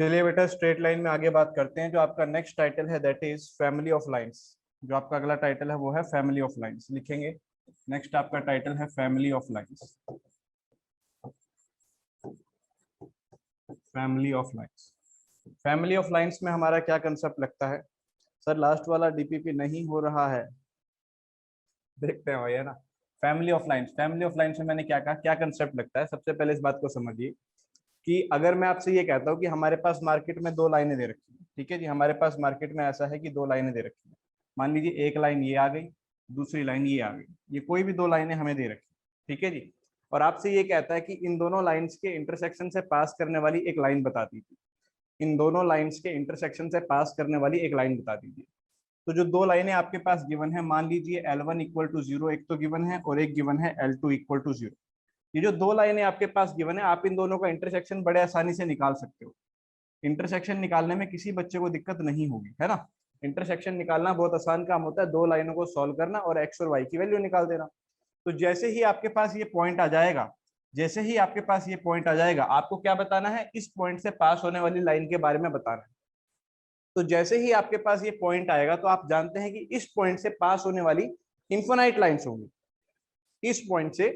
चलिए बेटा straight line में आगे बात करते हैं। जो आपका नेक्स्ट टाइटल है that is family of lines. जो आपका अगला टाइटल है वो है फैमिली ऑफ लाइंस। लिखेंगे नेक्स्ट आपका टाइटल है family of lines. Family of lines. Family of lines में हमारा क्या कंसेप्ट लगता है? सर लास्ट वाला डीपीपी नहीं हो रहा है, देखते हैं भैया ना। Family of lines, family of lines में मैंने क्या कहा, क्या कंसेप्ट लगता है? सबसे पहले इस बात को समझिए कि अगर मैं आपसे ये कहता हूँ कि हमारे पास मार्केट में दो लाइनें दे रखी हैं, ठीक है जी, हमारे पास मार्केट में ऐसा है कि दो लाइनें दे रखी हैं। मान लीजिए एक लाइन ये आ गई, दूसरी लाइन ये आ गई, ये कोई भी दो लाइनें हमें दे रखी, ठीक है जी। और आपसे ये कहता है कि इन दोनों लाइंस के इंटरसेक्शन से पास करने वाली एक लाइन बता दीजिए। इन दोनों लाइंस के इंटरसेक्शन से पास करने वाली एक लाइन बता दीजिए। तो जो दो लाइनें आपके पास गिवन है, मान लीजिए L1 इक्वल टू जीरो एक तो गिवन है और एक गिवन है L2 इक्वल टू जीरो। ये जो दो लाइनें आपके पास गिवन है, आप इन दोनों का इंटरसेक्शन बड़े आसानी से निकाल सकते हो। इंटरसेक्शन निकालने में किसी बच्चे को दिक्कत नहीं होगी, है ना। इंटरसेक्शन निकालना बहुत आसान काम होता है, दो लाइनों को सॉल्व करना और एक्स और वाई की वैल्यू निकाल देना। तो जैसे ही आपके पास ये पॉइंट आ जाएगा, जैसे ही आपके पास ये पॉइंट आ जाएगा, आपको क्या बताना है? इस पॉइंट से पास होने वाली लाइन के बारे में बताना है। तो जैसे ही आपके पास ये पॉइंट आएगा तो आप जानते हैं कि इस पॉइंट से पास होने वाली इन्फिनाइट लाइंस होंगी। इस पॉइंट से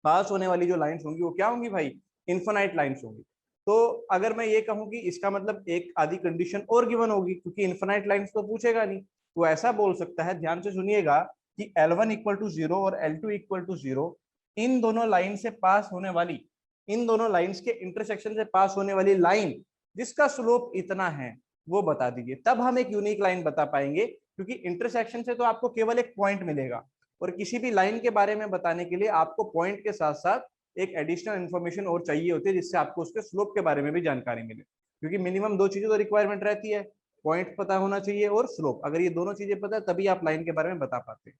पास होने वाली जो लाइंस होंगी वो क्या होंगी भाई? इन्फिनाइट लाइंस होंगी। तो अगर मैं ये कहूं कि इसका मतलब एक आधी कंडीशन और गिवन होगी, क्योंकि इन्फिनाइट लाइंस तो पूछेगा नहीं, तो ऐसा बोल सकता है, ध्यान से सुनिएगा, कि L1 इक्वल टू जीरो और L2 इक्वल टू जीरो, इन दोनों लाइन से पास होने वाली, इन दोनों लाइंस के इंटरसेक्शन से पास होने वाली लाइन जिसका स्लोप इतना है वो बता दीजिए। तब हम एक यूनिक लाइन बता पाएंगे, क्योंकि इंटरसेक्शन से तो आपको केवल एक पॉइंट मिलेगा, और किसी भी लाइन के बारे में बताने के लिए आपको पॉइंट के साथ साथ एक एडिशनल इन्फॉर्मेशन और चाहिए होती है, जिससे आपको उसके स्लोप के बारे में भी जानकारी मिले। क्योंकि मिनिमम दो चीजें तो रिक्वायरमेंट रहती है, पॉइंट पता होना चाहिए और स्लोप। अगर ये दोनों चीजें पता है तभी आप लाइन के बारे में बता पाते हैं।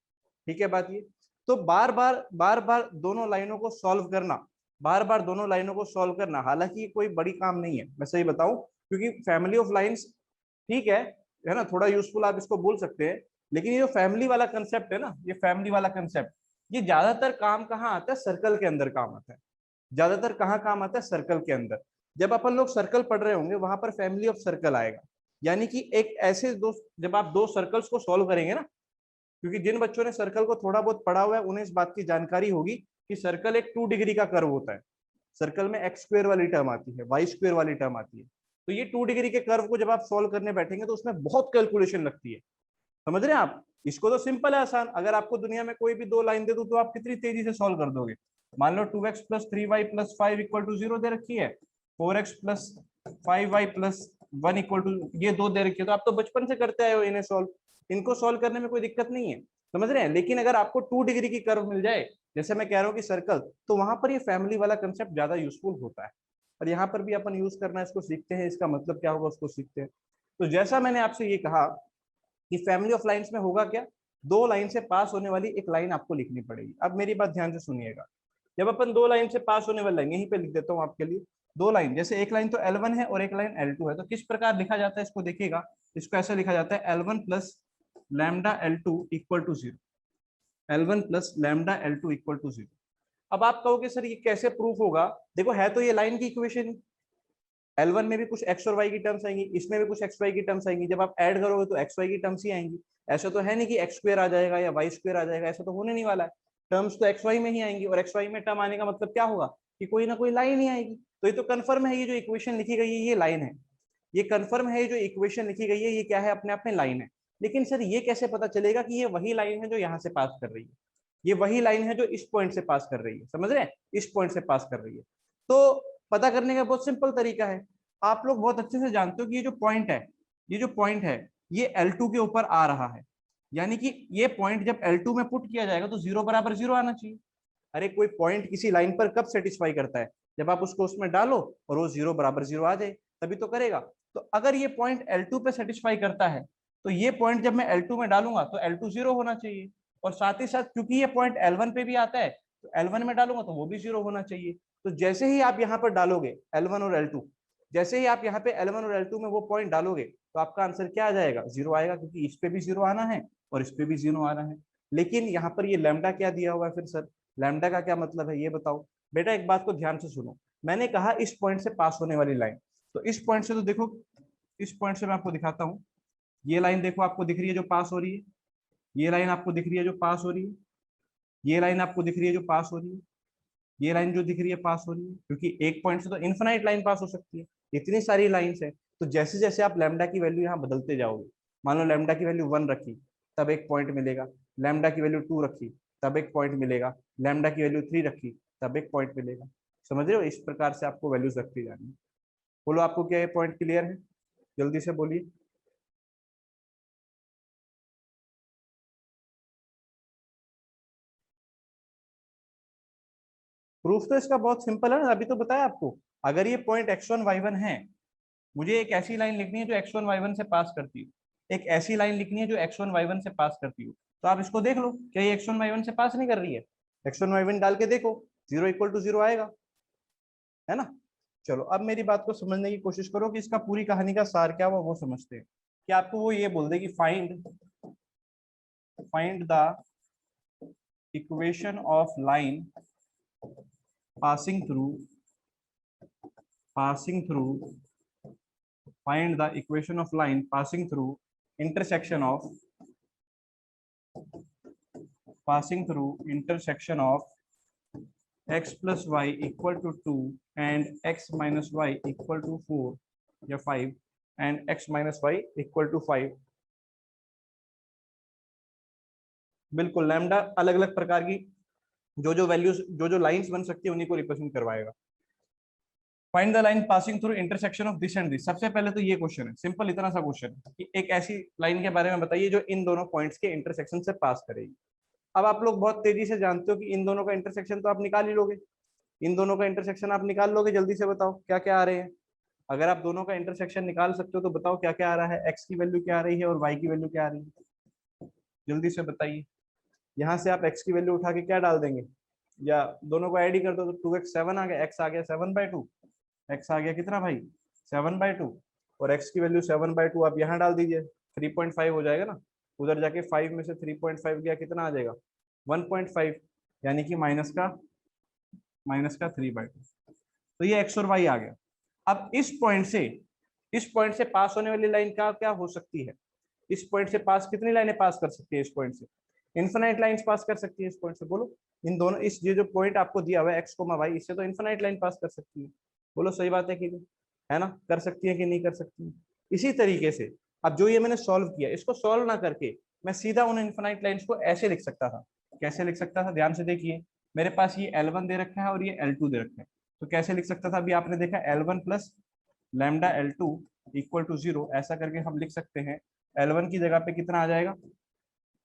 ठीक है बात ये। तो बार बार दोनों लाइनों को सॉल्व करना, बार बार दोनों लाइनों को सॉल्व करना, हालांकि ये कोई बड़ी काम नहीं है, मैं सही बताऊं, क्योंकि फैमिली ऑफ लाइंस ठीक है ना, थोड़ा यूजफुल आप इसको बोल सकते हैं। लेकिन ये जो फैमिली वाला कंसेप्ट है ना, ये फैमिली वाला कंसेप्ट, ये ज्यादातर काम कहाँ आता है? सर्कल के अंदर काम आता है। ज्यादातर कहाँ काम आता है? सर्कल के अंदर। जब अपन लोग सर्कल पढ़ रहे होंगे वहां पर फैमिली ऑफ सर्कल आएगा। यानी कि एक ऐसे दो, जब आप दो सर्कल्स को सॉल्व करेंगे ना, क्योंकि जिन बच्चों ने सर्कल को थोड़ा बहुत पढ़ा हुआ है उन्हें इस बात की जानकारी होगी कि सर्कल एक 2 डिग्री का कर्व होता है। सर्कल में एक्स स्क्वायर वाली टर्म आती है, वाई स्क्वायर वाली टर्म आती है। तो ये 2 डिग्री के कर्व को जब आप सॉल्व करने बैठेंगे तो उसमें बहुत कैलकुलेशन लगती है। समझ रहे हैं आप? इसको तो सिंपल है, आसान। अगर आपको दुनिया में कोई भी दो लाइन दे दूं तो आप कितनी तेजी से सॉल्व कर दोगे। मान लो 2x plus 3y plus 5 equal to zero दे रखी है, 4x plus 5y plus 1 equal to, ये दो दे रखी है, तो आप तो बचपन से करते आए हो इन्हें सॉल्व। इनको सॉल्व करने में कोई दिक्कत नहीं है, समझ रहे हैं। लेकिन अगर आपको 2 डिग्री की कर्व मिल जाए, जैसे मैं कह रहा हूँ कि सर्कल, तो वहां पर ये फैमिली वाला कंसेप्ट ज्यादा यूजफुल होता है। और यहाँ पर भी अपन यूज करना इसको सीखते हैं, इसका मतलब क्या होगा उसको सीखते हैं। तो जैसा मैंने आपसे ये कहा कि फैमिली ऑफ लाइंस में होगा क्या, दो लाइन से पास होने वाली एक लाइन आपको लिखनी पड़ेगी। अब मेरी बात ध्यान से सुनिएगा, जब अपन दो लाइन से पास होने वाली लाइन, यहीं पे लिख देता हूँ आपके लिए, दो लाइन, जैसे एक लाइन तो L1 है और एक लाइन L2 है, तो किस प्रकार लिखा जाता है इसको देखिएगा। इसको ऐसे लिखा जाता है L1 plus lambda L2 equal to zero. L1 plus lambda L2 equal to zero. अब आप कहोगे सर ये कैसे प्रूफ होगा? देखो है तो ये लाइन की इक्वेशन, L1 में भी कुछ एक्स और वाई की टर्म्स आएंगी, इसमें भी कुछ एक्स वाई की टर्म्स आएंगी, जब आप ऐड करोगे तो एक्स वाई की टर्म्स ही आएंगी। ऐसा तो है नहीं कि एक्स स्क्वायर आ जाएगा या वाई स्क्वायर आ जाएगा, ऐसा तो होने नहीं वाला है। टर्म्स तो एक्स वाई में ही आएंगी, और एक्स वाई में टर्म आने का मतलब क्या होगा कि कोई ना कोई लाइन ही आएगी। तो ये तो कंफर्म है, ये जो इक्वेशन लिखी गई है ये लाइन है। ये कंफर्म है, ये जो इक्वेशन लिखी गई है ये क्या है? अपने आप में लाइन है। लेकिन सर ये कैसे पता चलेगा कि ये वही लाइन है जो यहाँ से पास कर रही है, ये वही लाइन है जो इस पॉइंट से पास कर रही है? समझ रहे हैं? इस पॉइंट से पास कर रही है। तो पता करने का बहुत सिंपल तरीका है। आप लोग बहुत अच्छे से जानते हो कि ये जो पॉइंट है, ये जो पॉइंट है, ये L2 के ऊपर आ रहा है। यानी कि ये पॉइंट जब L2 में पुट किया जाएगा तो जीरो बराबर जीरो आना चाहिए। अरे कोई पॉइंट किसी लाइन पर कब सेटिस्फाई करता है? जब आप उसको उसमें डालो और वो जीरो बराबर जीरो आ जाए, तभी तो करेगा। तो अगर ये पॉइंट L2 पे सेटिस्फाई करता है, तो ये पॉइंट जब मैं L2 में डालूंगा तो L2 जीरो होना चाहिए। और साथ ही साथ क्योंकि ये पॉइंट L1 पे भी आता है, तो L1 में डालूंगा तो वो भी जीरो होना चाहिए। तो जैसे ही आप यहाँ पर डालोगे L1 और L2, जैसे ही आप यहाँ पे L1 और L2 में वो पॉइंट डालोगे, तो आपका आंसर क्या आ जाएगा? जीरो आएगा, क्योंकि इस पे भी जीरो आना है और इस पे भी जीरो आना है। लेकिन यहाँ पर ये लैम्डा क्या दिया हुआ है फिर सर? लैम्डा का क्या मतलब है ये बताओ। बेटा एक बात को ध्यान से सुनो, मैंने कहा इस पॉइंट से पास होने वाली लाइन, तो इस पॉइंट से तो देखो, इस पॉइंट से मैं आपको दिखाता हूँ, ये लाइन देखो आपको दिख रही है जो पास हो रही है, ये लाइन आपको दिख रही है जो पास हो रही है, ये लाइन आपको दिख रही है जो पास हो रही है, ये लाइन जो दिख रही है पास हो रही है, क्योंकि एक पॉइंट से तो इनफाइनाइट लाइन पास हो सकती है, इतनी सारी लाइंस है। तो जैसे जैसे आप लैम्डा की वैल्यू यहाँ बदलते जाओगे, मान लो लैम्डा की वैल्यू 1 रखी तब एक पॉइंट मिलेगा, लैम्डा की वैल्यू 2 रखी तब एक पॉइंट मिलेगा, लैम्डा की वैल्यू 3 रखी तब एक पॉइंट मिलेगा। समझ रहे हो, इस प्रकार से आपको वैल्यूज रखती जानी है। बोलो आपको क्या ये पॉइंट क्लियर है, जल्दी से बोलिए। प्रूफ तो इसका बहुत सिंपल है ना, अभी तो बताया आपको। अगर ये पॉइंट x1 y1 है, मुझे एक ऐसी लाइन लिखनी है जो x1 y1 से पास करती हो, एक ऐसी लाइन लिखनी है जो x1 y1 से पास करती हो। तो आप इसको देख लो, क्या ये x1 y1 से पास नहीं कर रही है? x1 y1 डाल के देखो, 0 = 0 आएगा, है ना। चलो अब मेरी बात को समझने की कोशिश करो कि इसका पूरी कहानी का सार क्या हुआ वो समझते हैं। कि आपको वो ये बोल दे कि find find the equation of line passing through passing through find the equation of line passing through intersection of x plus y equal to 2 and x minus y equal to 4 या 5 and x minus y equal to 5। बिल्कुल lambda अलग अलग प्रकार की जो जो values जो lines बन सकती है उन्हीं को रिप्रेजेंट करवाएगा। Find the line passing through intersection of this and this. सबसे पहले तो ये क्वेश्चन है, सिंपल इतना सा क्वेश्चन है कि एक ऐसी लाइन के बारे में बताइए जो इन दोनों पॉइंट्स के इंटरसेक्शन से पास करेगी। अब आप लोग बहुत तेजी से जानते हो कि इन दोनों का इंटरसेक्शन तो आप निकाल ही लोगे, इन दोनों का इंटरसेक्शन आप निकाल लोगे। जल्दी से बताओ क्या क्या आ रहे हैं। अगर आप दोनों का इंटरसेक्शन निकाल सकते हो तो बताओ क्या क्या आ रहा है, एक्स की वैल्यू क्या आ रही है और वाई की वैल्यू क्या आ रही है, जल्दी से बताइए। यहाँ से आप एक्स की वैल्यू उठा के क्या डाल देंगे, या दोनों को ऐड ही कर दो तो 2x 7 आ गया, एक्स आ गया 7/2, एक्स आ गया कितना भाई 7/2, और एक्स की वैल्यू 7/2 आप यहाँ डाल दीजिए, 3.5 हो जाएगा ना। उधर जाके 5 में से 3.5 गया कितना आ जाएगा 1.5, यानी कि माइनस का 3/2। तो ये एक्स और वाई आ गया। अब इस पॉइंट से पास होने वाली लाइन का क्या हो सकती है, इस पॉइंट से पास कितनी लाइनें पास कर सकती है, इस पॉइंट से इनफिनाइट लाइंस पास कर सकती है इस पॉइंट से। बोलो इन दोनों, इस ये जो पॉइंट आपको दिया हुआ है एक्स कोमा वाई, इससे तो इनफिनाइट लाइन पास कर सकती है। बोलो सही बात है कि नहीं, है ना, कर सकती है कि नहीं कर सकती। इसी तरीके से अब जो ये मैंने सॉल्व किया, इसको सॉल्व ना करके मैं सीधा उन इनफिनाइट लाइंस को ऐसे लिख सकता था। कैसे लिख सकता था, ध्यान से देखिए। मेरे पास ये L1 दे रखा है और ये L2 दे रखा है, तो कैसे लिख सकता था, अभी आपने देखा L1 plus lambda L2 equal to 0, ऐसा करके हम लिख सकते हैं। L1 की जगह पे कितना आ जाएगा,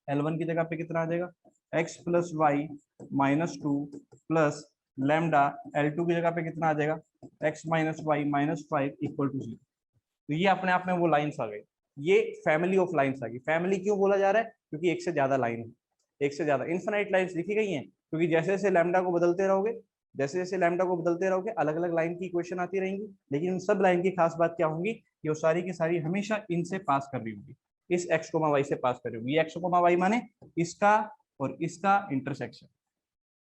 L1 की जगह पे कितना आ जाएगा, x plus Y -2 plus lambda L2 की जगह पे कितना आ जाएगा, x minus Y -5 equal to 0। तो ये अपने आप में वो लाइंस आ गई, ये फैमिली ऑफ लाइंस आ गई। फैमिली क्यों बोला जा रहा है, क्योंकि एक से ज्यादा लाइन है, एक से ज्यादा इनफिनाइट लाइंस लिखी गई हैं, क्योंकि जैसे जैसे लैम्डा को बदलते रहोगे, जैसे जैसे लैम्डा को बदलते रहोगे अलग अलग लाइन की इक्वेशन आती रहेंगी, लेकिन उन सब लाइन की खास बात क्या होगी कि वो सारी की सारी हमेशा इनसे पास कर रही होगी, इस एक्स कोमा वाई से पास कर रही होगी। ये एक्स कोमा वाई माने इसका और इसका इंटरसेक्शन।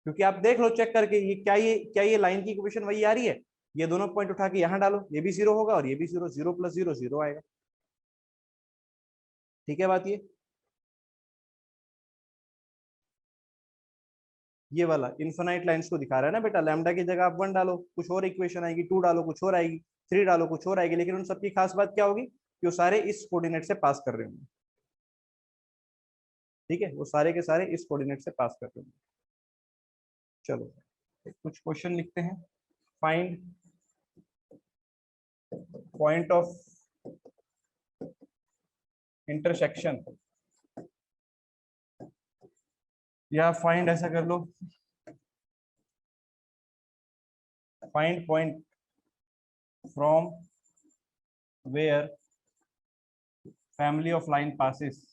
क्योंकि आप देख लो चेक करके, ये लाइन की इक्वेशन वही आ रही है, ये दोनों पॉइंट उठा के यहाँ डालो, ये भी 0 होगा और ये भी 0, 0 + 0 0 आएगा। ठीक है बात, ये वाला इनफिनाइट लाइंस को दिखा रहा है ना बेटा। लैम्डा की जगह आप 1 डालो कुछ और इक्वेशन आएगी, 2 डालो कुछ और आएगी, 3 डालो कुछ और आएगी, लेकिन उन सबकी खास बात क्या होगी कि वो सारे इस कोऑर्डिनेट से पास कर रहे होंगे। ठीक है, वो सारे के सारे इस कोऑर्डिनेट से पास कर रहे होंगे। चलो कुछ क्वेश्चन लिखते हैं। फाइंड पॉइंट ऑफ इंटरसेक्शन, या फाइंड ऐसा कर लो, find point from where family of line passes,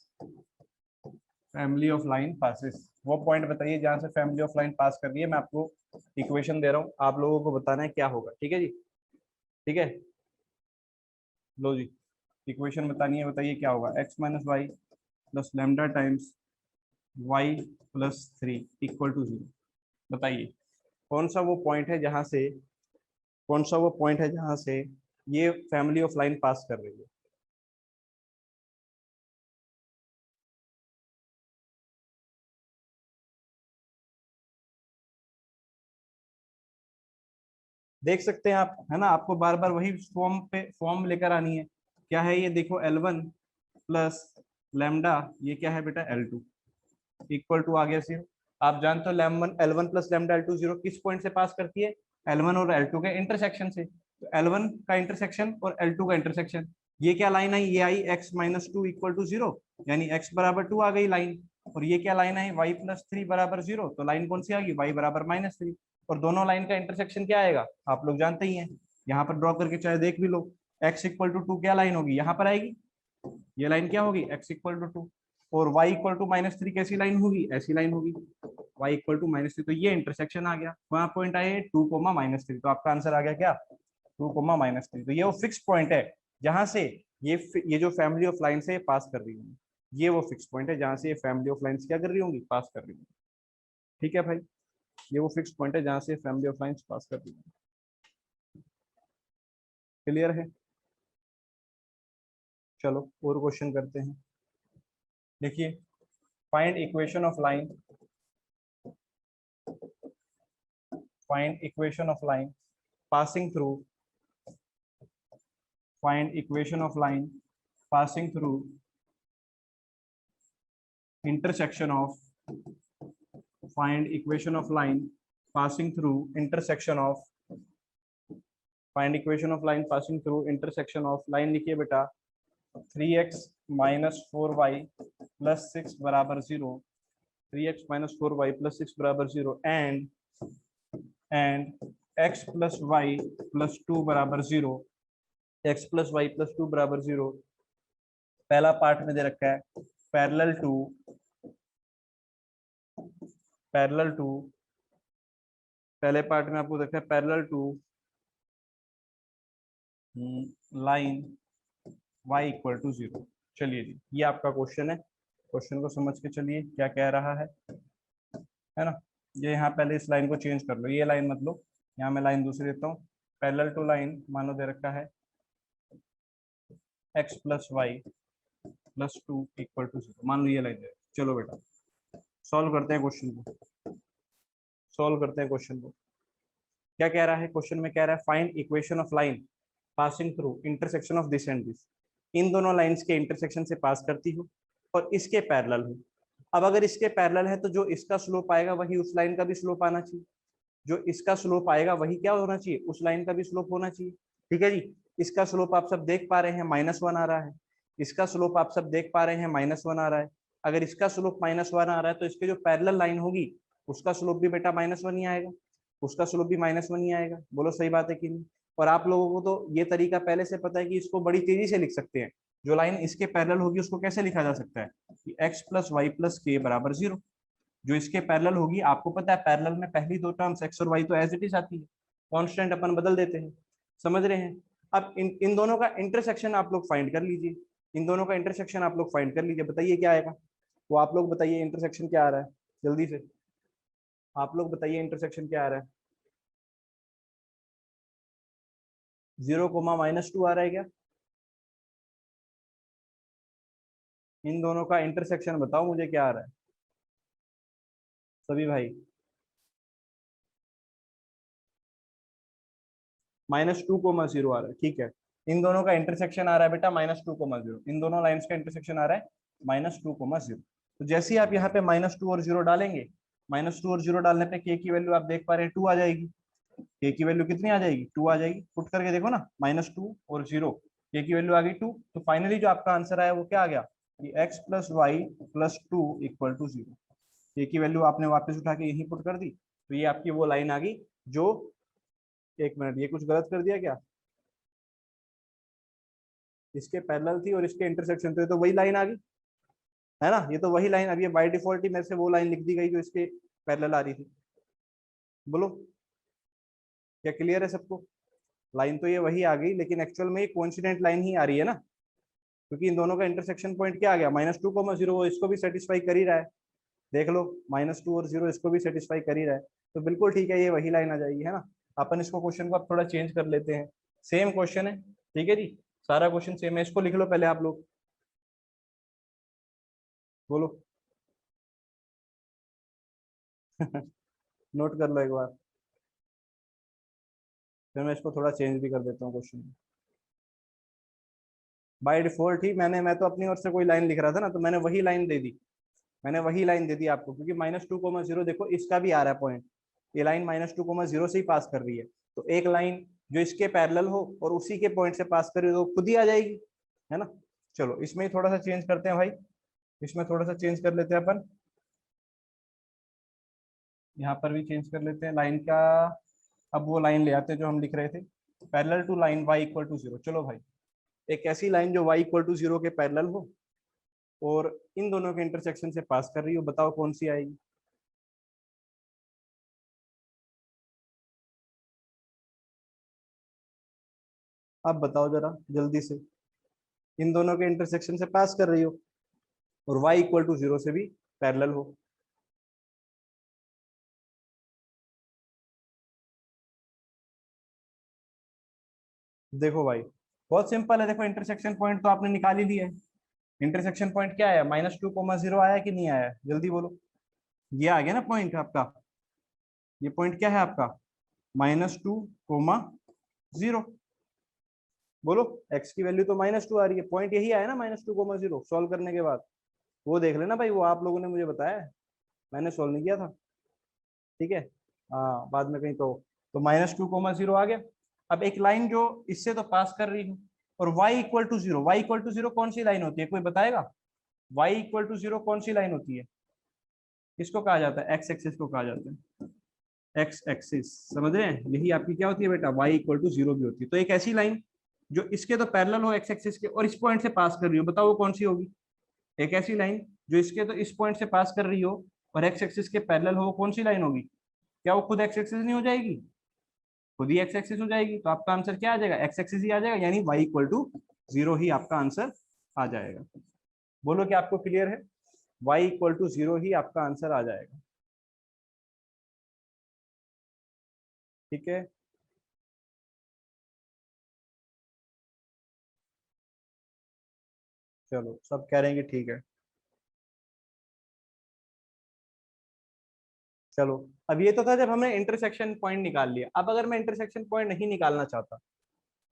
family of line passes. वो पॉइंट बताइए जहां से फैमिली ऑफ लाइन पास कर रही है। मैं आपको इक्वेशन दे रहा हूँ, आप लोगों को बताना है क्या होगा। ठीक है जी, ठीक है, लो जी इक्वेशन बतानी है, बताइए क्या होगा, x minus Y plus lambda times y plus 3 equal to 0। बताइए कौन सा वो पॉइंट है जहां से, कौन सा वो पॉइंट है जहां से ये फैमिली ऑफ लाइन पास कर रही है। देख सकते हैं आप, है ना, आपको बार बार वही फॉर्म लेकर आनी है। क्या है ये, देखो L1 प्लस लैम्डा, ये क्या है बेटा L2 इक्वल टू आ गया 0। आप जानते हो L1 प्लस लैम्डा L2 0 किस पॉइंट से पास करती है, L1 और L2 के इंटरसेक्शन से। तो L1 का इंटरसेक्शन और L2 का इंटरसेक्शन, ये क्या लाइन आई, ये आई x-2 इक्वल टू 0, यानी x बराबर 2 आ गई लाइन। और ये क्या लाइन आई, y+3 बराबर 0, तो लाइन कौन सी आ गई, y बराबर -3। और दोनों लाइन का इंटरसेक्शन क्या आएगा, आप लोग जानते ही हैं, यहाँ पर ड्रॉ करके चाहे देख भी लो, x इक्वल टू 2 क्या लाइन होगी, यहाँ पर आएगी, ये लाइन क्या होगी, x इक्वल टू 2। और y इक्वल टू -3 कैसी लाइन होगी, ऐसी लाइन होगी, y इक्वल टू -3। तो ये इंटरसेक्शन आ गया, वहां पॉइंट आए 2, -3। तो आपका आंसर आ गया क्या, 2, -3। तो ये वो फिक्स पॉइंट है जहां से ये जो फैमिली ऑफ लाइन से पास कर रही होंगी, ये वो फिक्स पॉइंट है जहां से ये फैमिली ऑफ लाइंस क्या कर रही होंगी, पास कर रही होंगी। ठीक है भाई, ये वो फिक्स पॉइंट है जहां से फैमिली ऑफ लाइंस पास कर रही होंगी। क्लियर है, चलो और क्वेश्चन करते हैं। देखिए, find equation of line, find equation of line passing through, find equation of line passing through intersection of, find equation of line passing through intersection of, find equation of line passing through intersection of, line लिखिए बेटा 3x minus 4y plus 6 बराबर 0, 3x minus 4y plus 6 बराबर 0 and x plus y plus 2 बराबर 0, x plus Y plus 2 बराबर 0। पहला part में दे रखा है पैरेलल टू, पैरेलल टू, पहले पार्ट में आपको देखा है parallel to line y equal to 0। चलिए जी, ये आपका क्वेश्चन है, क्वेश्चन को समझ के चलिए क्या कह रहा है ना। ये यहाँ पहले इस लाइन को चेंज कर लो, ये लाइन मत लो, यहाँ मैं लाइन दूसरी देता हूँ। पैरेलल टू लाइन मानो दे रखा है x plus Y plus 2 equal to 0, मान लो ये लाइन है। चलो बेटा सॉल्व करते हैं क्वेश्चन को, सॉल्व करते हैं क्वेश्चन को। क्या कह रहा है क्वेश्चन में, कह रहा है find equation of line passing through intersection of this and this, इन दोनों लाइंस के इंटरसेक्शन से पास करती हो और इसके पैरेलल हो। अब अगर इसके पैरेलल है तो जो इसका स्लोप आएगा वही उस लाइन का भी स्लोप आना चाहिए, जो इसका स्लोप आएगा वही क्या होना चाहिए, उस लाइन का भी स्लोप होना चाहिए। ठीक है जी, इसका स्लोप आप सब देख पा रहे हैं -1 आ रहा है, इसका स्लोप आप सब देख पा रहे हैं -1 आ रहा है। अगर इसका स्लोप -1 आ रहा है तो इसके जो पैरेलल लाइन होगी उसका स्लोप भी बेटा -1 ही आएगा, उसका स्लोप भी -1 ही आएगा। बोलो सही बात है कि नहीं। और आप लोगों को तो ये तरीका पहले से पता है कि इसको बड़ी तेजी से लिख सकते हैं, जो लाइन इसके पैरेलल होगी उसको कैसे लिखा जा सकता है कि x प्लस वाई प्लस के बराबर 0। जो इसके पैरेलल होगी, आपको पता है पैरेलल में पहली दो टर्म्स x और y तो एज इट इज आती है, कांस्टेंट अपन बदल देते हैं, समझ रहे हैं। अब इन दोनों का इंटरसेक्शन आप लोग फाइंड कर लीजिए, इन दोनों का इंटरसेक्शन आप लोग फाइंड कर लीजिए, बताइए क्या आएगा। वो आप लोग बताइए इंटरसेक्शन क्या आ रहा है, जल्दी से आप लोग बताइए इंटरसेक्शन क्या आ रहा है। 0, -2 आ रहा है क्या, इन दोनों का इंटरसेक्शन बताओ मुझे क्या आ रहा है सभी भाई। -2, 0 आ रहा है, ठीक है। इन दोनों का इंटरसेक्शन आ रहा है बेटा -2, 0, इन दोनों लाइंस का इंटरसेक्शन आ रहा है -2, 0। तो जैसे ही आप यहाँ पे -2 और 0 डालेंगे, -2 और 0 डालने पे k की वैल्यू आप देख पा रहे हैं 2 आ जाएगी, k की वैल्यू कितनी आ जाएगी, 2 आ जाएगी। पुट करके देखो ना, -2 और 0, k की वैल्यू आ गई 2। तो फाइनली जो आपका आंसर आया वो क्या आ गया कि x plus Y plus 2 equal to 0। k की वैल्यू आपने वापस उठा के यहीं पुट कर दी, तो ये आपकी वो लाइन आ गई जो, एक मिनट ये कुछ गलत कर दिया क्या, इसके पैरेलल थी और इसके इंटरसेक्शन, तो ये तो वही लाइन आ गई है ना, ये तो वही लाइन। अब ये बाय डिफॉल्ट ही मेरे से वो लाइन लिख दी गई जो इसके पैरेलल आ रही थी। बोलो क्या क्लियर है सबको, लाइन तो ये वही आ गई लेकिन एक्चुअल में ये कोइंसिडेंट लाइन ही आ रही है ना, क्योंकि इन दोनों का इंटरसेक्शन पॉइंट क्या आ गया -2, 0, इसको भी सेटिस्फाई कर ही रहा है, देख लो -2 और 0 इसको भी सेटिस्फाई कर ही रहा है। तो बिल्कुल ठीक है, ये वही लाइन आ जाएगी, है ना। अपन इसको क्वेश्चन को अब थोड़ा चेंज कर लेते हैं, सेम क्वेश्चन है, ठीक है जी, सारा क्वेश्चन सेम है। इसको लिख लो पहले आप लोग, बोलो। नोट कर लो एक बार, फिर मैं इसको थोड़ा चेंज भी कर देता हूँ क्वेश्चन। बाय डिफॉल्ट ही मैं तो अपनी ओर से कोई लाइन लिख रहा था ना, तो मैंने वही लाइन दे दी, मैंने वही लाइन दे दी आपको, क्योंकि -2,0 देखो इसका भी आ रहा है पॉइंट, ये लाइन -2,0 से ही पास कर रही है, तो एक लाइन जो इसके पैरेलल हो और उसी के पॉइंट से पास करे तो खुद ही आ जाएगी, है ना। चलो इसमें थोड़ा सा चेंज करते हैं भाई, इसमें थोड़ा सा चेंज कर लेते हैं अपन, यहाँ पर भी चेंज कर लेते हैं लाइन का। अब वो लाइन ले आते हैं जो हम लिख रहे थे, पैरेलल टू लाइन y = 0। चलो भाई, एक ऐसी लाइन जो y = 0 के पैरेलल हो और इन दोनों के इंटरसेक्शन से पास कर रही हो, बताओ कौन सी आएगी। अब बताओ जरा जल्दी से, इन दोनों के इंटरसेक्शन से पास कर रही हो और y = 0 से भी पैरेलल हो। देखो भाई बहुत सिंपल है, देखो इंटरसेक्शन पॉइंट तो आपने निकाल ही लिया है। इंटरसेक्शन पॉइंट क्या आया, -2,0 आया कि नहीं आया, जल्दी बोलो। ये आ गया ना पॉइंट आपका, ये पॉइंट क्या है आपका, -2,0। बोलो, x की वैल्यू तो -2 आ रही है, पॉइंट यही आया ना -2,0 सॉल्व करने के बाद। वो देख लेना भाई, वो आप लोगों ने मुझे बताया है, मैंने सॉल्व नहीं किया था, ठीक है। हाँ बाद में कहीं तो -2,0 आ गया। अब एक लाइन जो इससे तो पास कर रही है और y = 0, y = 0 कौन सी लाइन होती है, कोई बताएगा। y = 0 कौन सी लाइन होती है, किसको कहा जाता है, एक्स एक्सिस को कहा जाता है, एक्स एक्सिस, समझ रहे हैं, यही आपकी क्या होती है बेटा, y = 0 भी होती है। तो एक ऐसी लाइन जो इसके तो पैरेलल हो एक्स एक्सिस के और इस पॉइंट से पास कर रही हो, बताओ वो कौन सी होगी। एक ऐसी लाइन जो इसके तो इस पॉइंट से पास कर रही हो और एक्स एक्सिस के पैरेलल हो, वो कौन सी लाइन होगी, क्या वो खुद एक्स एक्सिस नहीं हो जाएगी, खुद ही एक्स एक्सिस हो जाएगी। तो आपका आंसर क्या आ जाएगा, एक्स एक्सिस ही आ जाएगा, यानी y = 0 ही आपका आंसर आ जाएगा। बोलो कि आपको क्लियर है, y = 0 ही आपका आंसर आ जाएगा, ठीक है। चलो सब कह रहे हैं कि ठीक है। चलो अब ये तो था जब हमने इंटरसेक्शन पॉइंट निकाल लिया, अब अगर मैं इंटरसेक्शन पॉइंट नहीं निकालना चाहता,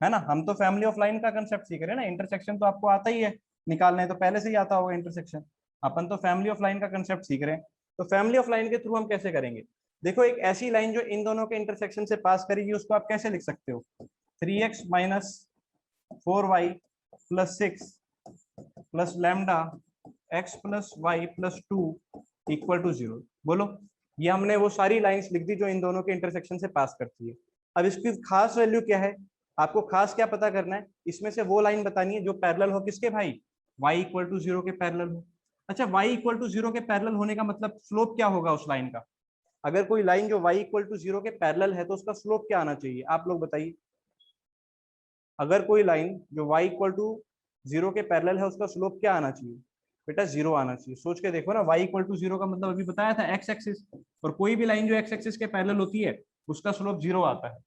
है ना, हम तो फैमिली ऑफ लाइन का कंसेप्ट सीख रहे हैं ना, इंटरसेक्शन तो आपको आता ही है निकालने, तो पहले से ही आता होगा इंटरसेक्शन। अपन तो फैमिली ऑफ लाइन का कंसेप्ट सीख रहे हैं, तो फैमिली ऑफ लाइन के थ्रू हम कैसे करेंगे। देखो एक ऐसी लाइन जो इन दोनों के इंटरसेक्शन से पास करेगी, उसको आप कैसे लिख सकते हो, 3x - 4y + 6 + lambda x + y + 2 = 0। बोलो, ये हमने वो सारी लाइंस लिख दी जो इन दोनों के इंटरसेक्शन से पास करती है। अब इसकी खास वैल्यू क्या है, आपको खास क्या पता करना है, इसमें से वो लाइन बतानी है जो पैरेलल हो किसके भाई, y = 0 के पैरेलल हो। अच्छा, y = 0 के पैरेलल होने का मतलब स्लोप क्या होगा उस लाइन का, अगर कोई लाइन जो y = 0 के पैरेलल है तो उसका स्लोप क्या आना चाहिए, आप लोग बताइए। अगर कोई लाइन जो y = 0 के पैरेलल है उसका स्लोप क्या आना चाहिए, बेटा 0 आना चाहिए। सोच के देखो ना, y = 0 का मतलब अभी बताया था x एक्सिस, और कोई भी लाइन जो x एक्सिस के पैरेलल होती है उसका स्लोप 0 आता है,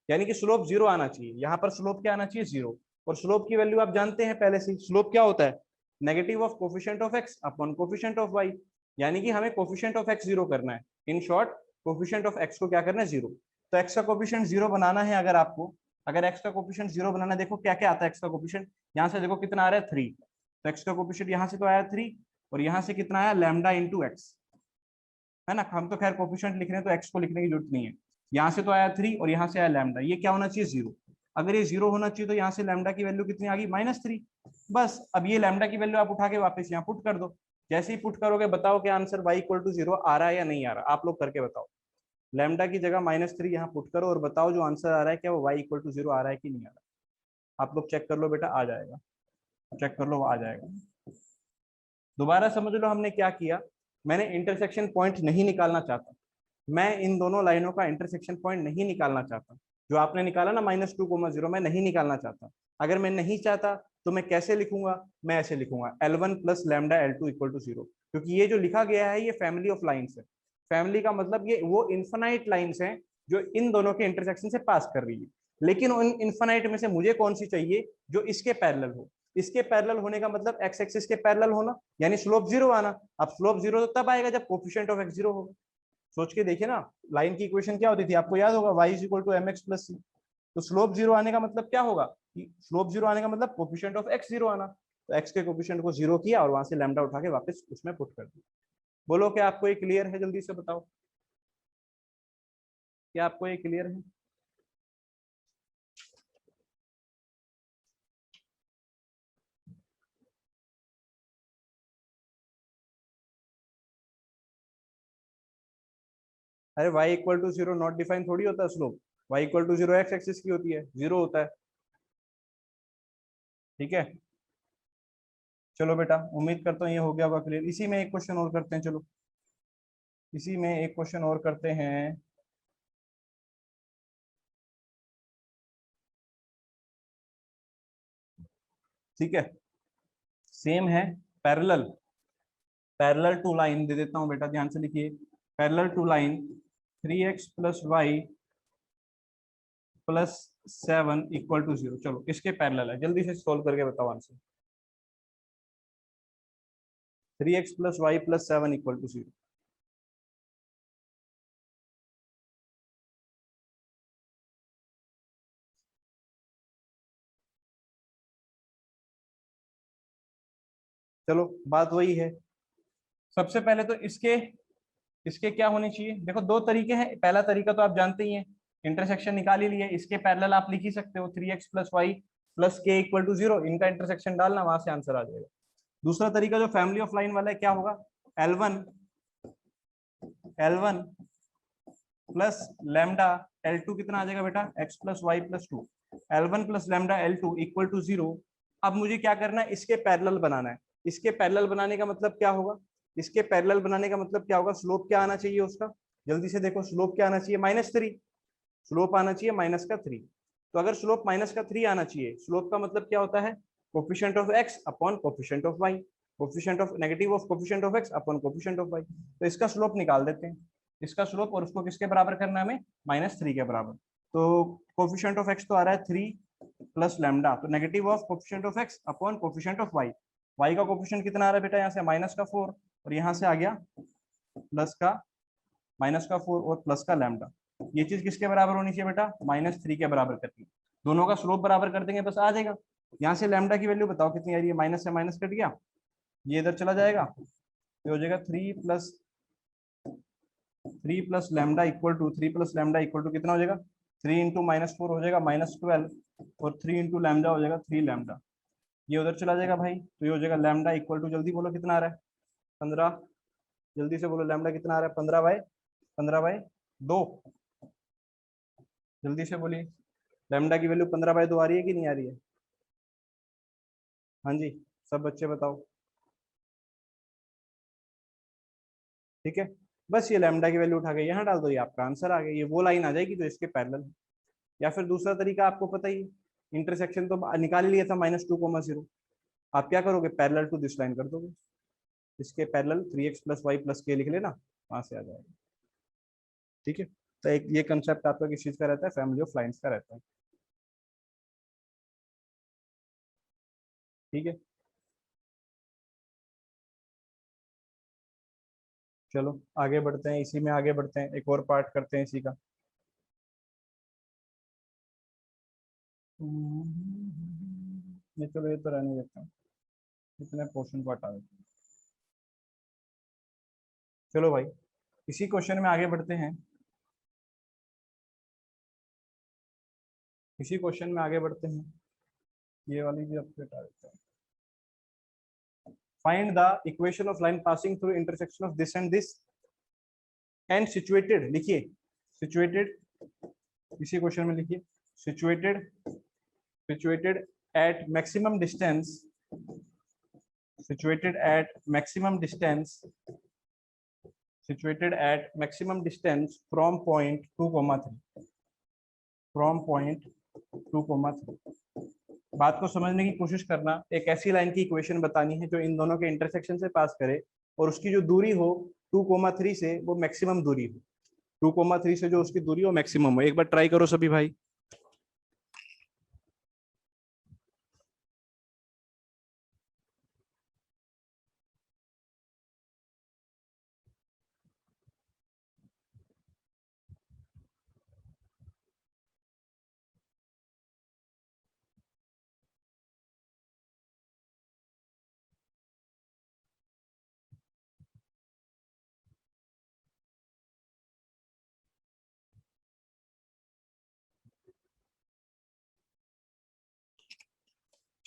यानी कि स्लोप 0 आना चाहिए। यहाँ पर स्लोप क्या आना चाहिए, 0। और स्लोप की वैल्यू आप जानते हैं पहले से, स्लोप क्या होता है, negative of coefficient of x upon coefficient of y, यानी कि हमें कोफिशिएंट ऑफ x 0 करना है। In short coefficient of x को क्या करना है, 0। तो x का कोफिशिएंट 0 बनाना है, अगर आपको, अगर x का कोफिशिएंट 0 बनाना है, देखो क्या क्या आता है x का कोफिशिएंट, यहाँ से देखो कितना आ रहा है 3, तो x का कोफिशिएंट यहाँ से तो आया 3, और यहाँ से कितना आया लैम्डा इंटू एक्स, है ना। हम तो खैर कोफिशिएंट लिख रहे हैं तो एक्स को लिखने की जरूरत नहीं है। यहाँ से तो आया 3 और यहाँ से आया लैम्डा, ये क्या होना चाहिए, 0। अगर ये 0 होना चाहिए तो यहाँ से लैम्डा की वैल्यू कितनी आ गई, -3। बस अब ये लैम्डा की वैल्यू आप उठा के वापस यहाँ पुट कर दो, जैसे ही पुट करोगे बताओ क्या आंसर y = 0 आ रहा है या नहीं आ रहा, आप लोग करके बताओ। लैम्डा की जगह -3 यहाँ पुट करो और बताओ जो आंसर आ रहा है क्या वो y = 0 आ रहा है कि नहीं आ रहा। आप लोग चेक कर लो बेटा, आ जाएगा, चेक कर लो, आ जाएगा। दोबारा समझ लो हमने क्या किया, मैंने इंटरसेक्शन पॉइंट नहीं निकालना चाहता, मैं इन दोनों लाइनों का इंटरसेक्शन पॉइंट नहीं निकालना चाहता, जो आपने निकाला ना -2,0 मैं नहीं निकालना चाहता। अगर मैं नहीं चाहता तो मैं कैसे लिखूंगा, मैं ऐसे लिखूंगा L1 + लैम्डा L2 = 0, क्योंकि ये जो लिखा गया है ये फैमिली ऑफ लाइन्स है। फैमिली का मतलब ये वो इन्फिनाइट लाइन्स हैं जो इन दोनों के इंटरसेक्शन से पास कर रही है। लेकिन उन इन्फिनाइट में से मुझे कौन सी चाहिए, जो इसके पैरेलल हो। इसके पैरेलल होने का मतलब एक्स एक्सिस के पैरेलल होना, यानी स्लोप जीरो आना। अब स्लोप जीरो तो तब आएगा जब कोफिशिएंट ऑफ एक्स जीरो होगा। सोच के देखिए ना, लाइन की इक्वेशन क्या होती थी, आपको याद होगा, y is equal to mx plus c। तो स्लोप जीरो आने का मतलब क्या होगा, कि स्लोप जीरो आने का मतलब कोफिशिएंट ऑफ x जीरो आना। तो x के कोफिशिएंट को जीरो किया और वहां से लैम्डा उठा के वापस उसमें पुट कर दिया। बोलो क्या आपको ये क्लियर है, जल्दी से बताओ, क्या आपको ये क्लियर है? अरे y equal to zero not define थोड़ी होता है slope. y equal to zero X axis की होती है, जीरो होता है। ठीक है, चलो बेटा, उम्मीद करता हूँ ये हो गया होगा क्लियर। इसी में एक क्वेश्चन और करते हैं, चलो इसी में एक क्वेश्चन और करते हैं। ठीक है, सेम है, पैरेलल, पैरेलल टू लाइन दे देता हूँ बेटा, ध्यान से लिखिए। Parallel to line 3x plus Y plus 7 equal to zero. चलो इसके पैरेलल है, जल्दी से सोल्व करके बताओ answer. 3x plus Y plus 7 equal to zero. चलो बात वही है। सबसे पहले तो इसके इसके क्या होने चाहिए, देखो दो तरीके हैं। पहला तरीका तो आप जानते ही हैं, इंटरसेक्शन निकाल ही लिए, इसके पैरेलल आप लिख ही सकते हो 3x प्लस वाई प्लस के इक्वल टू जीरो, इनका इंटरसेक्शन डालना, वहां से आंसर आ जाएगा। दूसरा तरीका जो फैमिली ऑफ लाइन वाला है, क्या होगा, L1 प्लस लैम्डा L2 कितना आ जाएगा बेटा, x plus Y plus two. L1 plus lambda L2 equal to zero. अब मुझे क्या करना है, इसके पैरेलल बनाना है। इसके पैरेलल बनाने का मतलब क्या होगा, इसके पैरेलल बनाने का मतलब क्या होगा, स्लोप क्या आना चाहिए उसका, जल्दी से देखो, स्लोप क्या आना चाहिए, -3। स्लोप आना चाहिए -3। तो अगर स्लोप -3 आना चाहिए, स्लोप का मतलब क्या होता है, coefficient of x upon coefficient of y, coefficient of negative of coefficient of x upon coefficient of y। तो इसका स्लोप निकाल देते हैं, इसका स्लोप, और उसको किसके बराबर करना है हमें, -3 के बराबर। तो कोफिशिएंट ऑफ x तो आ रहा है 3 प्लस लैम्डा, तो negative of coefficient of x upon coefficient of y। y का कोफिशिएंट कितना आ रहा है बेटा, यहाँ से -4, और यहाँ से आ गया -4 और प्लस का लैम्डा। ये चीज किसके बराबर होनी चाहिए बेटा, -3 के बराबर करनी। दोनों का स्लोप बराबर कर देंगे, बस आ जाएगा। यहाँ से लैम्डा की वैल्यू बताओ कितनी आ रही है, माइनस से माइनस कट गया, ये इधर चला जाएगा, तो हो जाएगा 3 plus lambda equal to, 3 plus lambda equal to कितना हो जाएगा, 3 इंटू -4 हो जाएगा -12, और 3 इंटू लैम्डा हो जाएगा 3 लैम्डा, ये उधर चला जाएगा भाई, तो ये हो जाएगा लैम्डा इक्वल टू, जल्दी बोलो कितना आ रहा है, 15। जल्दी से बोलो लैम्डा कितना आ रहा है, 15/2। जल्दी से बोलिए, लैम्डा की वैल्यू 15/2 आ रही है कि नहीं आ रही है? हाँ जी, सब बच्चे बताओ। ठीक है, बस ये लैम्डा की वैल्यू उठा के यहाँ डाल दो, ये आपका आंसर आ गया, ये वो लाइन आ जाएगी जो इसके पैरेलल है। या फिर दूसरा तरीका आपको पता ही, इंटरसेक्शन तो निकाल ही लिया था, -2,0। आप क्या करोगे, पैरेलल टू दिस लाइन कर दोगे, इसके parallel 3x plus Y plus के लिख लेना, वहां से आ जाएगा। ठीक है, तो एक ये कंसेप्ट आपका किस चीज का रहता है, फैमिली ऑफ लाइन्स का रहता है। ठीक है, चलो आगे बढ़ते हैं, इसी में आगे बढ़ते हैं, एक और पार्ट करते हैं इसी का। ये चलो, ये तो रहने देते हैं, इतने पोर्शन को हटा देते हैं। चलो भाई, इसी क्वेश्चन में आगे बढ़ते हैं, इसी क्वेश्चन में आगे बढ़ते हैं, ये वाली भी आपको हटा देते हैं। Find the equation of line passing through intersection of this and this and situated, लिखिए सिचुएटेड, इसी क्वेश्चन में लिखिए, situated situated at maximum distance, situated at maximum distance, situated at maximum distance from point 2,3, from point 2,3। बात को समझने की कोशिश करना, एक ऐसी लाइन की इक्वेशन बतानी है जो इन दोनों के इंटरसेक्शन से पास करे, और उसकी जो दूरी हो 2,3 से वो मैक्सिमम दूरी हो, 2,3 से जो उसकी दूरी हो मैक्सिमम हो। एक बार ट्राई करो सभी भाई,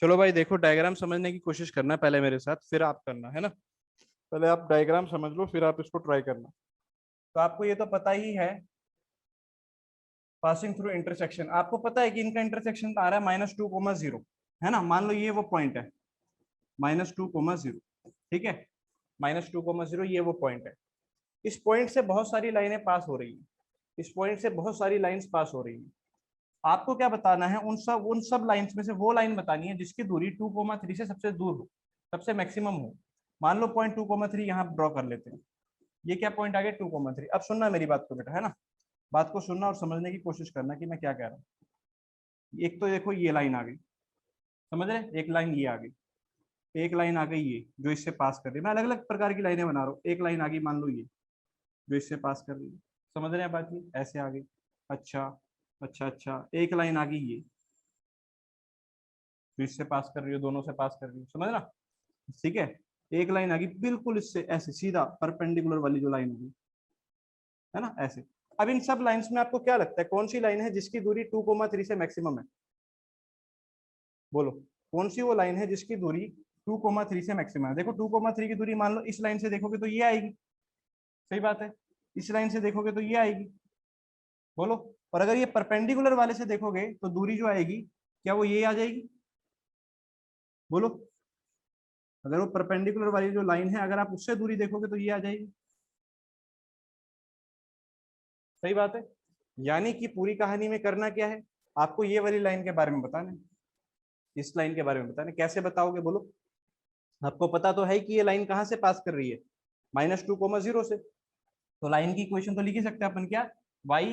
चलो भाई देखो, डायग्राम समझने की कोशिश करना पहले मेरे साथ, फिर आप करना है ना। पहले आप डायग्राम समझ लो, फिर आप इसको ट्राई करना। तो आपको ये तो पता ही है, पासिंग थ्रू इंटरसेक्शन, आपको पता है कि इनका इंटरसेक्शन आ रहा है -2,0, है ना। मान लो ये वो पॉइंट है -2,0, ठीक है, -2,0 ये वो पॉइंट है। इस पॉइंट से बहुत सारी लाइनें पास हो रही हैं, इस पॉइंट से बहुत सारी लाइंस पास हो रही हैं। आपको क्या बताना है, उन सब लाइंस में से वो लाइन बतानी है जिसकी दूरी 2,3 से सबसे दूर हो, सबसे मैक्सिमम हो। मान लो पॉइंट 2,3 यहाँ ड्रॉ कर लेते हैं। ये क्या पॉइंट आ गया 2,3। अब सुनना मेरी बात को बेटा, है ना, बात को सुनना और समझने की कोशिश करना कि मैं क्या कह रहा हूँ। एक तो देखो ये लाइन आ गई, समझ रहे, एक लाइन ये आ गई, एक लाइन आ गई ये जो इससे पास कर रही है। मैं अलग अलग प्रकार की लाइनें बना रहा हूँ। एक लाइन आ गई मान लो ये जो इससे पास कर रही है, समझ रहे हैं बात, ये ऐसे आ गई। अच्छा अच्छा अच्छा, एक लाइन आ गई ये जो इससे पास कर रही हो, दोनों से पास कर रही हो, समझ ना, ठीक है। एक लाइन आ गई बिल्कुल इससे ऐसे सीधा परपेंडिकुलर वाली जो लाइन होगी, है ना, ऐसे। अब इन सब लाइंस में आपको क्या लगता है कौन सी लाइन है जिसकी दूरी 2,3 से मैक्सिमम है? बोलो, कौन सी वो लाइन है जिसकी दूरी 2,3 से मैक्सिमम है? देखो 2,3 की दूरी मान लो इस लाइन से देखोगे तो ये आएगी, सही बात है। इस लाइन से देखोगे तो ये आएगी, बोलो। और अगर ये परपेंडिकुलर वाले से देखोगे तो दूरी जो आएगी, क्या वो ये आ जाएगी? बोलो, अगर वो परपेंडिकुलर वाली जो लाइन है अगर आप उससे दूरी देखोगे तो ये आ जाएगी, सही बात है। यानी कि पूरी कहानी में करना क्या है, आपको ये वाली लाइन के बारे में बताना है, इस लाइन के बारे में बताना है। कैसे बताओगे बोलो? आपको पता तो है कि ये लाइन कहाँ से पास कर रही है, -2,0 से। तो लाइन की इक्वेशन तो लिख ही सकते हैं अपन, क्या, y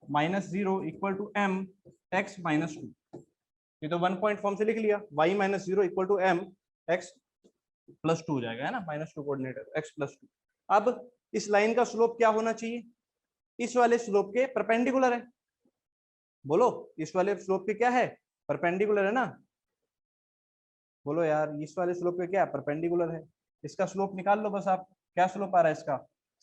-0 = m x -2। ये तो 1 पॉइंट फॉर्म से लिख लिया, y -0 = m x +2 हो जाएगा, है ना, -2 कोऑर्डिनेट x +2। अब इस लाइन का स्लोप क्या होना चाहिए, इस वाले स्लोप के परपेंडिकुलर है। बोलो, इस वाले स्लोप के क्या है, परपेंडिकुलर है ना। बोलो यार, इस वाले स्लोप के क्या परपेंडिकुलर है। इसका स्लोप निकाल लो बस आप। क्या स्लोप आ रहा है इसका,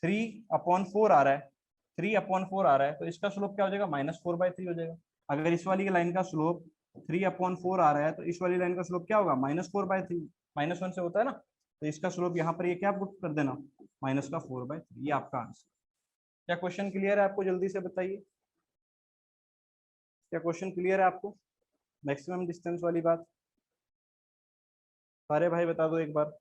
3/4 आ रहा है, 3/4 आ रहा है, तो इसका स्लोप क्या हो जाएगा, -4/3 हो जाएगा। अगर इस वाली लाइन का स्लोप 3/4 आ रहा है तो इस वाली लाइन का स्लोप क्या होगा, -4/3। -1 से होता है ना, तो इसका स्लोप यहाँ पर ये क्या पुट कर देना, -4/3। ये आपका आंसर। क्या क्वेश्चन क्लियर है आपको, जल्दी से बताइए, क्या क्वेश्चन क्लियर है आपको, मैक्सिमम डिस्टेंस वाली बात? सारे भाई बता दो एक बार।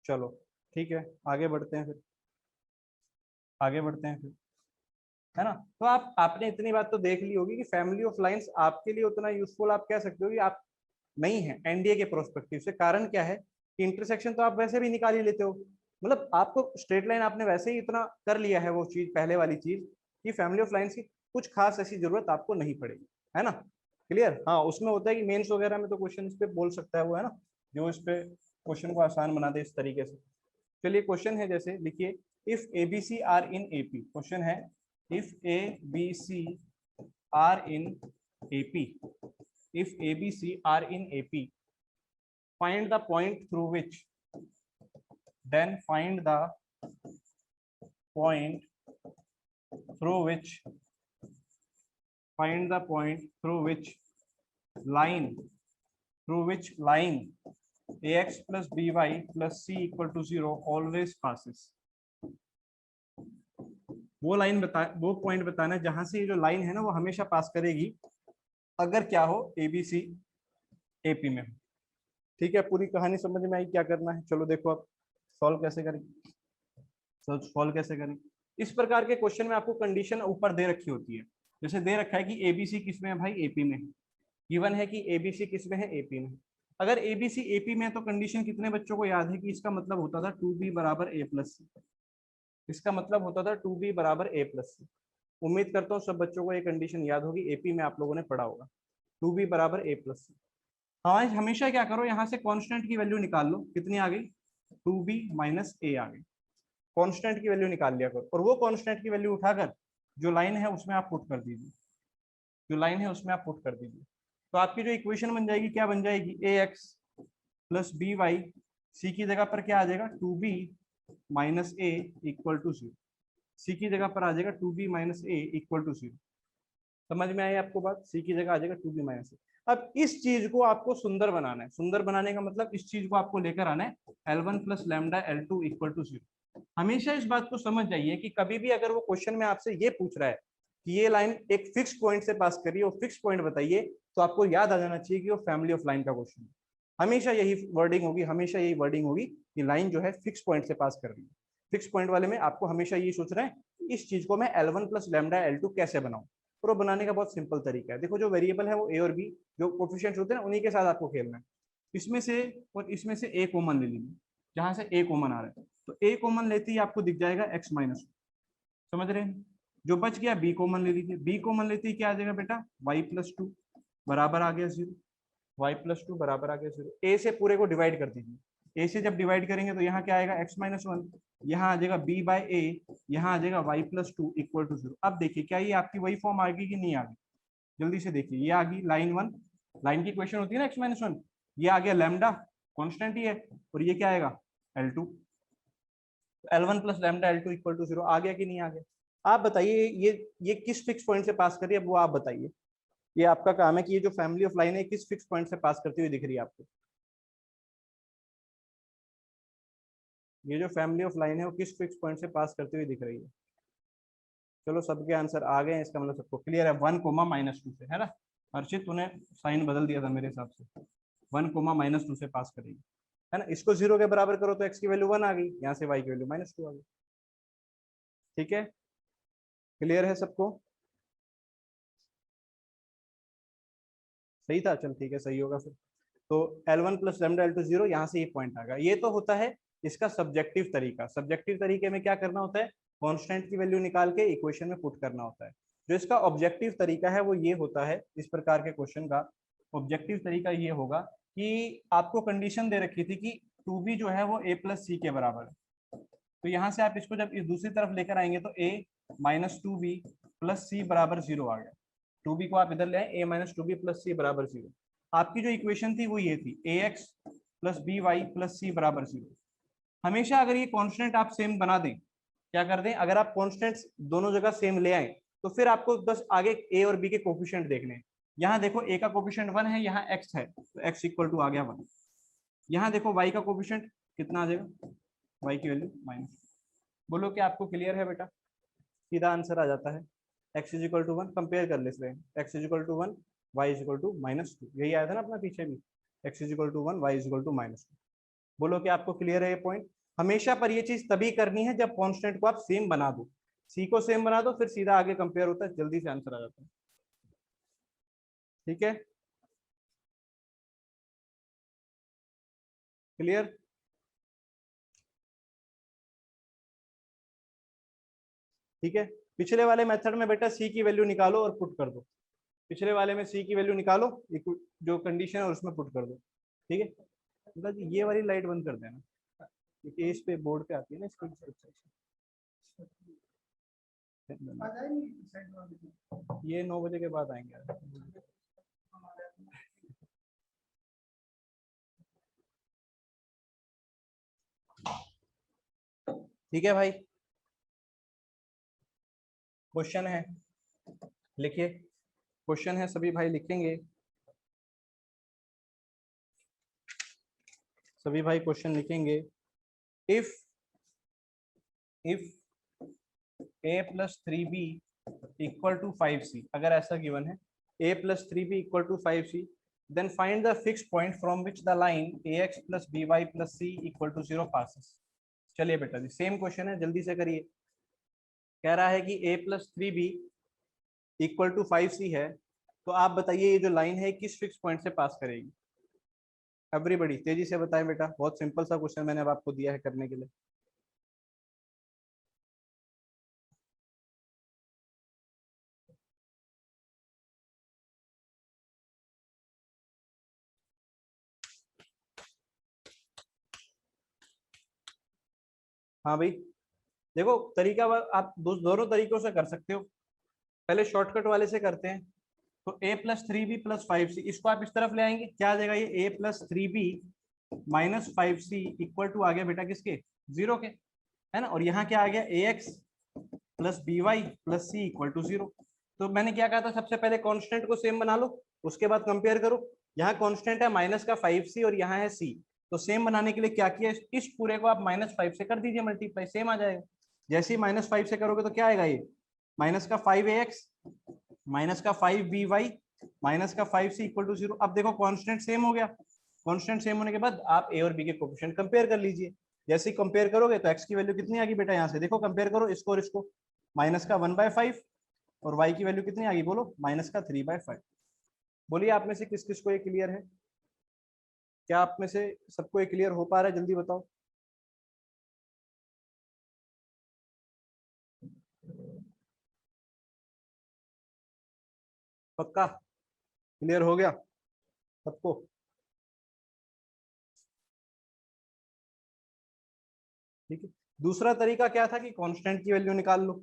चलो ठीक है, आगे बढ़ते हैं फिर, आगे बढ़ते हैं फिर, है ना। तो आपने इतनी बात तो देख ली होगी कि फैमिली ऑफ लाइंस आपके लिए उतना यूजफुल आप कह सकते हो कि आप नहीं है एनडीए के प्रोस्पेक्टिव से। कारण क्या है कि इंटरसेक्शन तो आप वैसे भी निकाल ही लेते हो, मतलब आपको स्ट्रेट लाइन आपने वैसे ही इतना कर लिया है, वो चीज पहले वाली चीज कि फैमिली ऑफ लाइंस की कुछ खास ऐसी जरूरत आपको नहीं पड़ेगी, है ना। क्लियर, हाँ उसमें होता है कि मेंस वगैरह में तो क्वेश्चन इस पे बोल सकता है वो, है ना, जो इस पे क्वेश्चन को आसान बना दे इस तरीके से। चलिए क्वेश्चन है, जैसे लिखिए, if A B C are in AP, question है, if A B C are in AP, if ABC are in AP, find the point through which, then find the point through which, find the point through which line, through which line ax plus by plus c equal to 0 always passes। वो line बता, वो point बताना है जहां से ये जो line है ना वो हमेशा पास करेगी अगर क्या हो एबीसी एपी में। ठीक है, पूरी कहानी समझ में आई, क्या करना है चलो देखो अब सॉल्व कैसे करेंगे, सॉल्व कैसे करें। इस प्रकार के क्वेश्चन में आपको कंडीशन ऊपर दे रखी होती है, जैसे दे रखा है कि एबीसी किस में है भाई, एपी में। गिवन है कि एबीसी किस में है, एपी में। अगर एबीसी एपी में है तो कंडीशन कितने बच्चों को याद है कि इसका मतलब होता था 2b = a+c। इसका मतलब होता था 2b = a+c। उम्मीद करता हूँ सब बच्चों को ये कंडीशन याद होगी, एपी में आप लोगों ने पढ़ा होगा, 2b = a+c। हाँ हमेशा क्या करो, यहाँ से कांस्टेंट की वैल्यू निकाल लो, कितनी आ गई, 2b - a आ गई। कांस्टेंट की वैल्यू निकाल लिया करो और वो कांस्टेंट की वैल्यू उठाकर जो लाइन है उसमें आप पुट कर दीजिए, जो लाइन है उसमें आप पुट कर दीजिए। तो आपकी जो इक्वेशन बन जाएगी क्या बन जाएगी, ax + by, c की जगह पर क्या आ जाएगा, 2b - a = 0। सी की जगह पर आ जाएगा 2b minus A equal to 0। समझ में आई आपको बात? सी की जगह आ जाएगा 2b माइनस ए। अब इस चीज को आपको सुंदर बनाना है। सुंदर बनाने का मतलब इस चीज को आपको लेकर आना है L1 plus lambda L2 equal to 0। हमेशा इस बात को समझ जाइए कि कभी भी अगर वो क्वेश्चन में आपसे ये पूछ रहा है कि ये लाइन एक फिक्स पॉइंट से पास करिए और फिक्स पॉइंट बताइए, तो आपको याद आ जाना चाहिए कि वो फैमिली ऑफ लाइन का क्वेश्चन है। हमेशा यही वर्डिंग होगी, हमेशा यही वर्डिंग होगी कि लाइन जो है फिक्स पॉइंट से पास कर रही है। फिक्स पॉइंट वाले में आपको हमेशा ये सोच रहे हैं इस चीज को मैं L1 प्लस लैम्डा L2 कैसे बनाऊं। और वो बनाने का बहुत सिंपल तरीका है। देखो जो वेरिएबल है वो ए और बी, जो कोफिशिएंट्स होते हैं ना, उन्हीं के साथ आपको खेलना है। इसमें से और इसमें से ए कॉमन ले लीजिए, जहां से ए कॉमन आ रहा है। तो ए कॉमन लेते ही आपको दिख जाएगा x माइनस, समझ रहे हैं? जो बच गया बी कॉमन ले लीजिए, बी कॉमन लेते ही क्या आ जाएगा बेटा, y प्लस 2 बराबर आ गया 0। y प्लस 2 बराबर आ गया 0। ए से पूरे को डिवाइड कर दीजिए। ए से जब डिवाइड करेंगे तो यहाँ क्या आएगा x माइनस 1, यहाँ आ जाएगा b बाय ए, यहाँ आ जाएगा y प्लस 2 इक्वल टू 0। अब देखिए क्या ये आपकी वही फॉर्म आ गई कि नहीं आ गई? जल्दी से देखिए, ये आ गई लाइन 1, लाइन की इक्वेशन होती है ना x माइनस 1। ये आ गया लैम्डा, कॉन्स्टेंट ही है, और ये क्या आएगा L2। L1 plus lambda L2 equal to 0 आ गया कि नहीं आ गया? आप बताइए ये किस फिक्स पॉइंट से पास कर रही है, अब वो आप बताइए। ये आपका काम है कि ये जो फैमिली ऑफ लाइन है किस फिक्स पॉइंट से पास करती हुई दिख रही है आपको। ये जो फैमिली ऑफ लाइन है वो किस फिक्स पॉइंट से पास करती हुई दिख रही है? चलो सबके आंसर आ गए हैं, इसका मतलब सबको क्लियर है। 1 कोमा माइनस 2 से, है ना? हर्षित तूने साइन बदल दिया था मेरे हिसाब से। 1 कोमा माइनस 2 से पास करेगी, है ना? इसको 0 के बराबर करो तो x की वैल्यू 1 आ गई, यहाँ से y की वैल्यू माइनस 2 आ गई। ठीक है, क्लियर है सबको? सही था, चल ठीक है, सही होगा फिर। तो L1 प्लस लैम्डा L2 0, यहाँ से ये पॉइंट आ गया। ये तो होता है इसका सब्जेक्टिव तरीका। सब्जेक्टिव तरीके में क्या करना होता है, कांस्टेंट की वैल्यू निकाल के इक्वेशन में पुट करना होता है। जो इसका ऑब्जेक्टिव तरीका है वो ये होता है, इस प्रकार के क्वेश्चन का ऑब्जेक्टिव तरीका ये होगा कि आपको कंडीशन दे रखी थी कि 2b जो है वो a प्लस सी के बराबर है। तो यहाँ से आप इसको जब इस दूसरी तरफ लेकर आएंगे तो a minus 2b plus C बराबर 0 आ गया। 2b को आप इधर ले आए, a minus 2b plus C बराबर 0। आपकी जो इक्वेशन थी वो ये थी, ax plus B Y plus C बराबर 0। हमेशा अगर ये कांस्टेंट आप सेम बना दें, क्या कर दें, अगर आप कांस्टेंट्स दोनों जगह सेम ले आए तो फिर आपको बस आगे a और b के कोफिशिएंट देखने हैं। यहाँ देखो a का कोफिशिएंट 1 है, यहाँ x है, तो x इक्वल टू आ गया 1। यहाँ देखो y का कोफिशिएंट कितना आ जाएगा, y की वैल्यू माइनस। बोलो कि आपको क्लियर है बेटा? सीधा आंसर आ जाता है, x is equal to 1। Compare कर लेते हैं, x is equal to 1, y is equal to minus 2। यही आया था ना अपना पीछे भी, x is equal to 1, y is equal to minus 2। बोलो कि आपको क्लियर है ये पॉइंट? हमेशा पर ये चीज तभी करनी है जब कांस्टेंट को आप सेम बना दो। सी को सेम बना दो, फिर सीधा आगे कंपेयर होता है, जल्दी से आंसर आ जाता है। ठीक है, क्लियर? ठीक है, पिछले वाले मेथड में बेटा सी की वैल्यू निकालो और पुट कर दो। पिछले वाले में सी की वैल्यू निकालो, जो कंडीशन है उसमें पुट कर दो। ठीक है, मतलब ये वाली लाइट बंद कर देना क्योंकि इस पे बोर्ड पे आती है ना इसकी। ये 9 बजे के बाद आएंगे। ठीक है भाई, क्वेश्चन है, लिखिए। क्वेश्चन है, सभी भाई लिखेंगे। सभी भाई क्वेश्चन लिखेंगे। If a plus 3b equal to 5c, अगर ऐसा गिवन है a plus 3b equal to 5c, then find the fixed point from which the line ax plus by plus c equal to 0 passes। चलिए बेटा जी, same question है, जल्दी से करिए। कह रहा है कि a plus 3b equal to 5c है, तो आप बताइए ये जो लाइन है किस फिक्स पॉइंट से पास करेगी? एवरीबॉडी तेजी से बताएं बेटा, बहुत सिंपल सा क्वेश्चन मैंने अब आपको दिया है करने के लिए। हाँ भाई, देखो तरीका आप दोनों तरीकों से कर सकते हो। पहले शॉर्टकट वाले से करते हैं। तो a plus 3b plus 5c, इसको आप इस तरफ ले आएंगे, क्या आ जाएगा, ये a plus 3b minus 5c equal to आ गया बेटा किसके, 0 के, है ना? और यहाँ क्या आ गया, ax plus B Y plus C equal to 0। तो मैंने क्या कहा था, सबसे पहले कांस्टेंट को सेम बना लो, उसके बाद कंपेयर करो। यहाँ कांस्टेंट है -5c और यहाँ है c, तो सेम बनाने के लिए क्या किया, इस पूरे को आप -5 से कर दीजिए मल्टीप्लाई, सेम आ जाएगा। जैसे ही -5 से करोगे तो क्या आएगा, ये -5ax -5by -5c equal to 0। अब देखो कांस्टेंट सेम हो गया, कांस्टेंट सेम होने के बाद आप a और b के कोएफिशिएंट कंपेयर कर लीजिए। जैसे ही कंपेयर करोगे तो x की वैल्यू कितनी आ गई बेटा, यहाँ से देखो कंपेयर करो इसको और इसको, -1/5 और y की वैल्यू कितनी आ गई, बोलो -3/5। बोलिए आप में से किस किस को ये क्लियर है, क्या आप में से सबको ये क्लियर हो पा रहा है, जल्दी बताओ। पक्का क्लियर हो गया सबको। ठीक है, दूसरा तरीका क्या था कि कांस्टेंट की वैल्यू निकाल लो।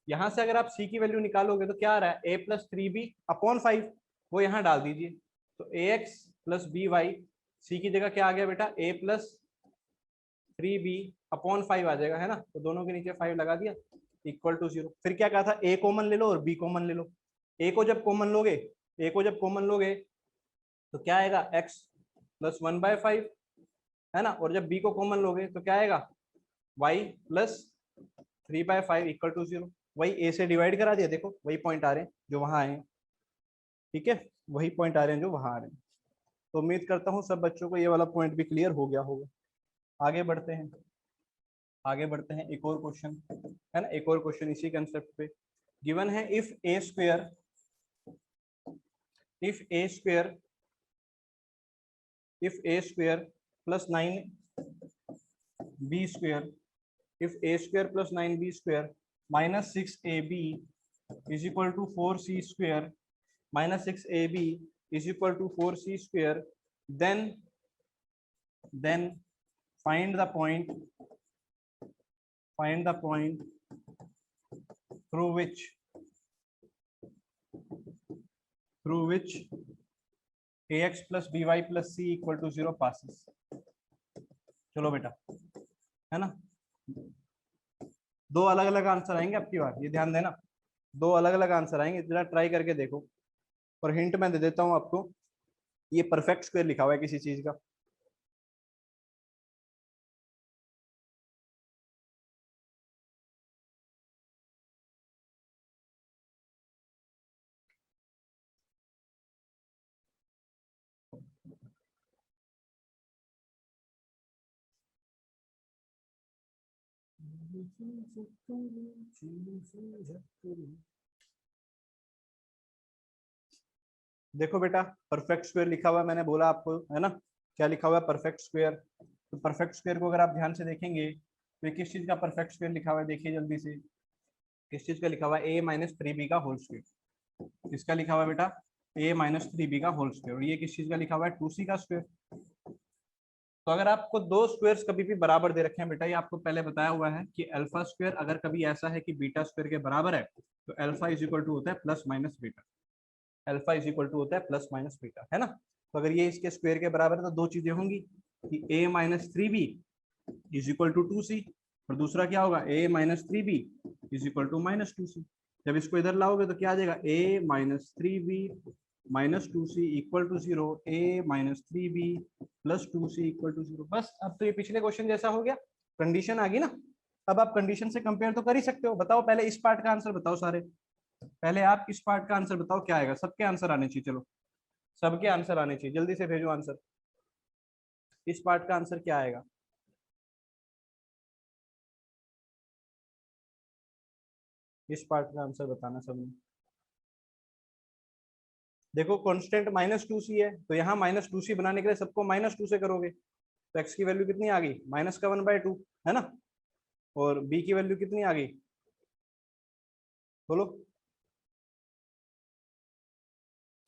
यहां से अगर आप c की वैल्यू निकालोगे तो क्या आ रहा है, a+3b/5, वो यहाँ डाल दीजिए। तो ax प्लस बी वाई, सी की जगह क्या आ गया बेटा, a+3b/5 आ जाएगा, है ना। तो दोनों के नीचे 5 लगा दिया, इक्वल टू 0। फिर क्या कहा था, a कॉमन ले लो और b कॉमन ले लो। a को जब कॉमन लोगे तो क्या आएगा, x+1/5, है ना। और जब b को कॉमन लोगे तो क्या आएगा, y+3/5 इक्वल टू 0। वही a से डिवाइड करा दिया, देखो वही पॉइंट आ रहे हैं जो वहां आए हैं। ठीक है, वही पॉइंट आ रहे हैं जो वहां आ रहे हैं। तो उम्मीद करता हूँ सब बच्चों को ये वाला पॉइंट भी क्लियर हो गया होगा। आगे बढ़ते हैं, एक और क्वेश्चन, है ना, एक और क्वेश्चन इसी कंसेप्ट पे। गिवन है if A square plus 9b square if a square plus 9b square minus 6ab is equal to 4c square minus 6ab is equal to 4c square, then find the point through which ax plus by plus c equal to 0 passes। चलो बेटा, है ना, दो अलग अलग answer आएंगे आपकी बार, ये ध्यान देना, दो अलग अलग आंसर आएंगे, जरा ट्राई करके देखो। और हिंट मैं दे देता हूं आपको, ये परफेक्ट स्क्वायर लिखा हुआ है किसी चीज का। देखो बेटा, परफेक्ट स्क्वायर लिखा हुआ है, मैंने बोला आपको, है ना, क्या लिखा हुआ है, परफेक्ट स्क्वायर। तो परफेक्ट स्क्वायर को अगर आप ध्यान से देखेंगे तो ये किस चीज का परफेक्ट स्क्वायर लिखा हुआ है, देखिए जल्दी से, किस चीज का लिखा हुआ है, a-3b का होल स्क्वायर। किसका लिखा हुआ है बेटा, a-3b का होल स्क्वायर। और ये किस चीज का लिखा हुआ है, 2c का स्क्वायर। तो अगर आपको दो स्क्वायर्स कभी भी बराबर दे रखे हैं बेटा, ये आपको पहले बताया हुआ है कि अल्फा स्क्वायर अगर कभी ऐसा है कि बीटा स्क्वायर के बराबर है तो अल्फा इज इक्वल टू होता है plus minus beta, alpha is equal to होता है प्लस माइनस बीटा, है ना। तो अगर ये इसके स्क्वायर के बराबर है तो दो चीजें होंगी कि a-3b is equal to 2c, और दूसरा क्या होगा, a-3b is equal to -2c। जब इसको इधर लाओगे तो क्या आ जाएगा, a-3b -2c equal to 0, a-3b plus 2c equal to 0। बस अब तो ये पिछले क्वेश्चन जैसा हो गया, कंडीशन आ गई ना। अब आप कंडीशन से कंपेयर तो कर ही सकते हो। बताओ पहले इस पार्ट का आंसर बताओ सारे, पहले आप इस पार्ट का आंसर बताओ क्या आएगा, सबके आंसर आने चाहिए, चलो सबके आंसर आने चाहिए, जल्दी से भेजो आंसर। इस पार्ट का आंसर क्या आएगा, इस पार्ट का आंसर बताना सबने। देखो कांस्टेंट -2c है, तो यहाँ -2c बनाने के लिए सबको -2 से करोगे, तो x की वैल्यू कितनी आ गई, -1/2, है ना। और b की वैल्यू कितनी आ गई, बोलो